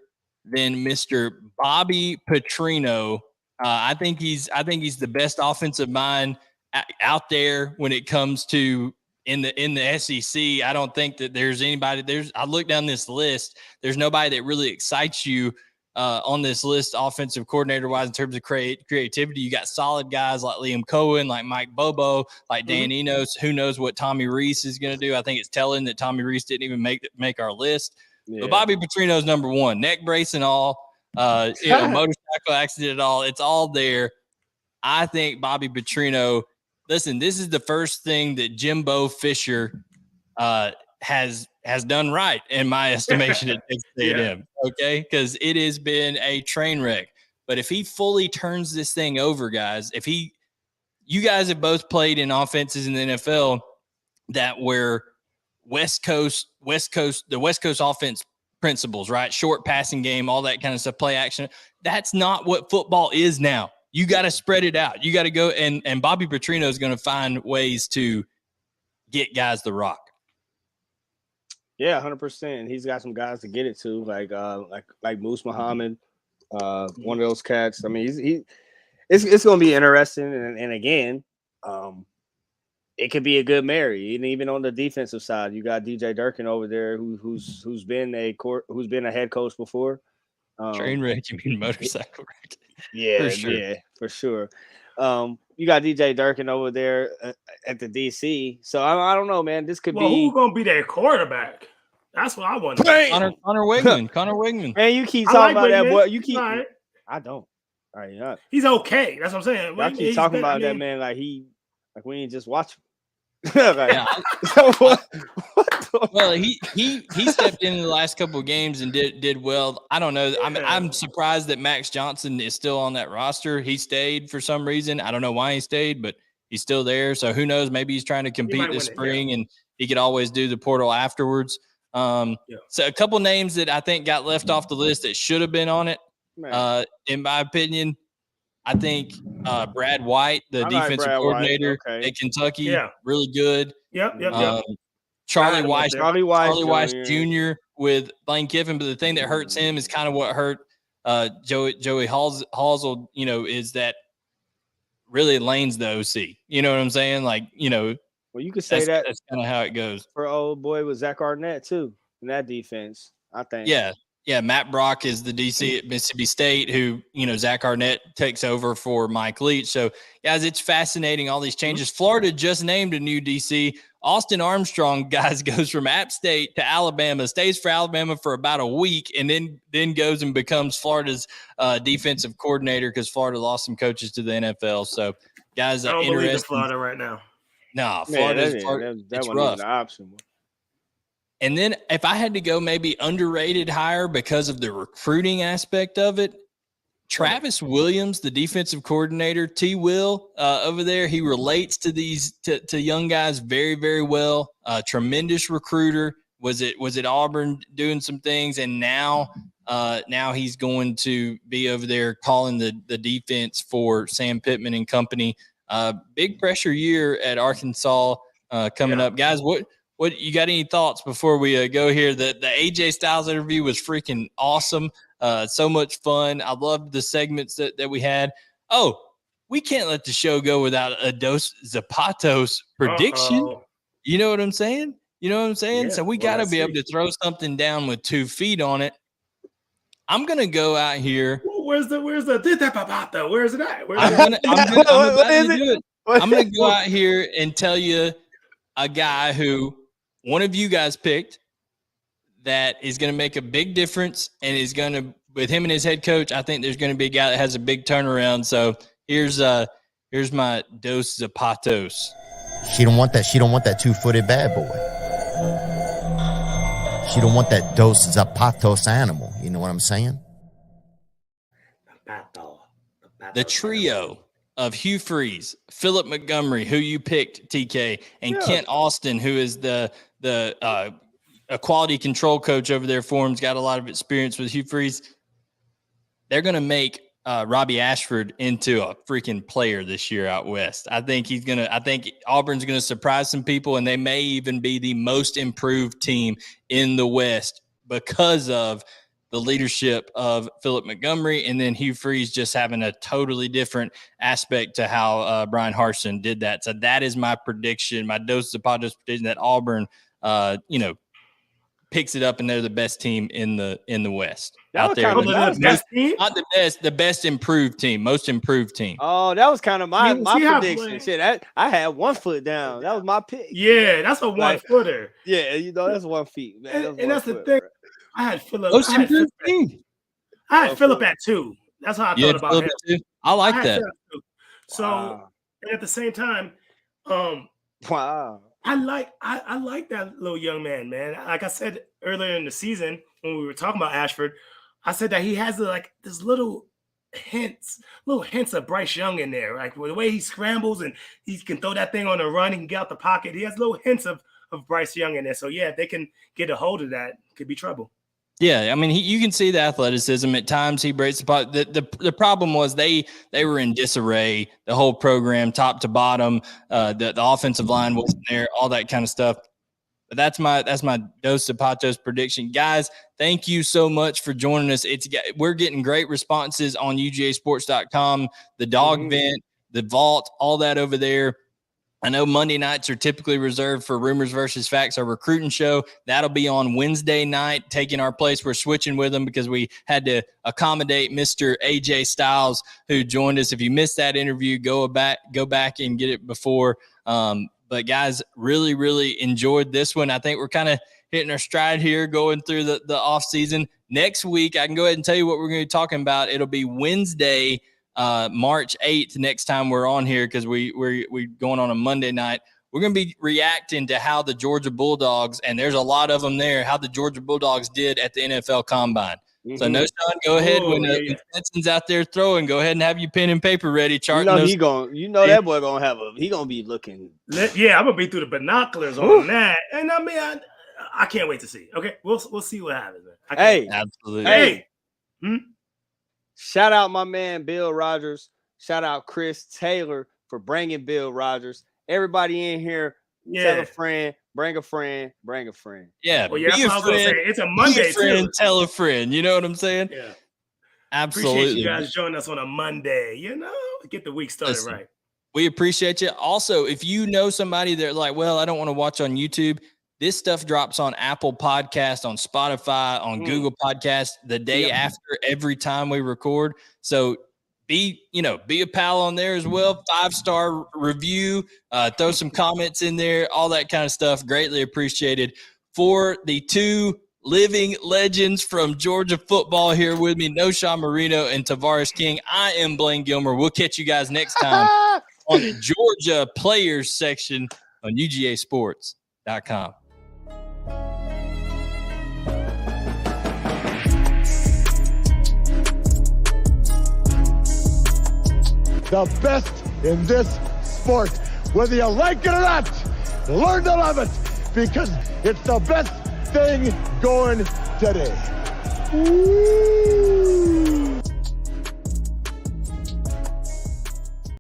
than Mr. Bobby Petrino. I think he's the best offensive mind out there when it comes to in the SEC. I don't think that there's anybody. I look down this list. There's nobody that really excites you on this list, offensive coordinator wise, in terms of creativity. You got solid guys like Liam Cohen, like Mike Bobo, like Dan Enos. Who knows what Tommy Reese is going to do? I think it's telling that Tommy Reese didn't even make our list. Yeah. But Bobby Petrino's number one, neck brace and all, motorcycle accident and all. It's all there. I think Bobby Petrino. Listen, this is the first thing that Jimbo Fisher has done right in my estimation at Texas A&M. Okay, because it has been a train wreck. But if he fully turns this thing over, guys, you guys have both played in offenses in the NFL that were the West Coast offense principles, right? Short passing game, all that kind of stuff, play action. That's not what football is now. You got to spread it out. You got to go, and Bobby Petrino is going to find ways to get guys the rock. Yeah, 100%. He's got some guys to get it to, like Moose Muhammad, one of those cats. I mean, it's going to be interesting, and again, it could be a good marry. And even on the defensive side, you got DJ Durkin over there, who's been a head coach before. Train wreck, you mean motorcycle wreck? Yeah, for sure. You got DJ Durkin over there at the DC. So I don't know, man. This could be who's gonna be their quarterback? That's what I want. Connor Wigman. Man, you keep talking about that boy. You keep. Right. I don't. All right, yeah. He's okay. That's what I'm saying. I keep talking about that man like we ain't just watch him. Well, he stepped in the last couple of games and did well. I don't know. I'm surprised that Max Johnson is still on that roster. He stayed for some reason. I don't know why he stayed, but he's still there. So who knows? Maybe he's trying to compete this spring, and he could always do the portal afterwards. So a couple names that I think got left off the list that should have been on it, in my opinion. I think Brad White, the defensive coordinator at Kentucky, really good. Charlie Weiss Jr. with Blayne Kiffin, but the thing that hurts him is kind of what hurt Joey Halsell, is that really Lane's the OC. You know what I'm saying? Like, well, you could say that's kind of how it goes. For old boy with Zach Arnett too in that defense, I think. Yeah, Matt Brock is the DC at Mississippi State, who, Zach Arnett takes over for Mike Leach. So, guys, it's fascinating, all these changes. Florida just named a new DC. Austin Armstrong, guys, goes from App State to Alabama, stays for Alabama for about a week, and then goes and becomes Florida's defensive coordinator because Florida lost some coaches to the NFL. So, guys, I don't believe in Florida right now. No, Florida's that wasn't rough. even an option. And then if I had to go maybe underrated hire because of the recruiting aspect of it, Travis Williams, the defensive coordinator, T-Will over there, he relates to these to young guys very, very well. Tremendous recruiter. Was it Auburn doing some things, and now he's going to be over there calling the defense for Sam Pittman and company. Big pressure year at Arkansas coming up, guys. What you got any thoughts before we go here? The AJ Styles interview was freaking awesome. So much fun. I loved the segments that we had. Oh, we can't let the show go without a Dos Zapatos prediction. Uh-oh. You know what I'm saying? Yeah, so we got to be able to throw something down with 2 feet on it. I'm going to go out here. Where's the Zapato? Where is it at? I'm about to do it. I'm going to go out here and tell you a guy who one of you guys picked that is going to make a big difference and is going to, with him and his head coach, I think there's going to be a guy that has a big turnaround. So here's my Dos Zapatos. She don't want that 2-footed bad boy. She don't want that Dos Zapatos animal. You know what I'm saying? The trio of Hugh Freeze, Philip Montgomery, who you picked, TK, and Kent Austin, who is the a quality control coach over there for him. He's got a lot of experience with Hugh Freeze. They're going to make Robbie Ashford into a freaking player this year out west. I think Auburn's going to surprise some people, and they may even be the most improved team in the West because of the leadership of Philip Montgomery, and then Hugh Freeze just having a totally different aspect to how Brian Harsin did that. So that is my prediction, my Dos Zapatos prediction, that Auburn, picks it up and they're the best team in the West. Out there, the best team? Not the best, the best improved team, most improved team. Oh, that was kind of my prediction. Shit, I had 1 foot down. That was my pick. Yeah, that's a 1-footer. Yeah, that's 1 feet, man. And that's the thing. I had Philip. I had Philip at 2. That's how I thought about him. I like that. So, and at the same time, wow. I like that little young man. Like I said earlier in the season when we were talking about Ashford, I said that he has this little hints of Bryce Young in there. Like the way he scrambles and he can throw that thing on the run, he can get out the pocket. He has little hints of Bryce Young in there. So yeah, if they can get a hold of that, it could be trouble. Yeah, I mean, you can see the athleticism. At times he breaks the pot. The problem was they were in disarray, the whole program, top to bottom. The offensive line wasn't there, all that kind of stuff. But that's my Dos Zapatos prediction. Guys, thank you so much for joining us. We're getting great responses on UGASports.com, the dog vent, the vault, all that over there. I know Monday nights are typically reserved for Rumors versus Facts, our recruiting show. That'll be on Wednesday night, taking our place. We're switching with them because we had to accommodate Mr. AJ Styles, who joined us. If you missed that interview, go back and get it before. But guys, really, really enjoyed this one. I think we're kind of hitting our stride here, going through the off season. Next week, I can go ahead and tell you what we're going to be talking about. It'll be Wednesday, March 8th, next time we're on here, because we're going on a Monday night. We're going to be reacting to how the Georgia Bulldogs, and there's a lot of them there, how the Georgia Bulldogs did at the NFL Combine. So, Knowshon, go ahead when Benson's out there throwing. Go ahead and have your pen and paper ready. Charting that boy he gonna be looking. Yeah, I'm gonna be through the binoculars on that, and I mean, I can't wait to see. Okay, we'll see what happens. Hey, absolutely. Hey, shout out my man Bill Rogers. Shout out Chris Taylor for bringing Bill Rogers. Everybody in here, tell a friend. Bring a friend. Bring a friend. Yeah. Well, yeah, that's what I was going to say. It's a Monday, friend, too. Tell a friend. You know what I'm saying? Yeah. Absolutely. Appreciate you guys joining us on a Monday. Get the week started right. We appreciate you. Also, if you know somebody that like, well, I don't want to watch on YouTube, this stuff drops on Apple Podcast, on Spotify, on Google Podcast the day after every time we record. So be a pal on there as well. 5-star review, throw some comments in there, all that kind of stuff. Greatly appreciated. For the two living legends from Georgia football here with me, Knowshon Moreno and Tavarres King, I am Blayne Gilmer. We'll catch you guys next time on the Georgia Players section on UGASports.com. The best in this sport. Whether you like it or not, learn to love it because it's the best thing going today. Woo!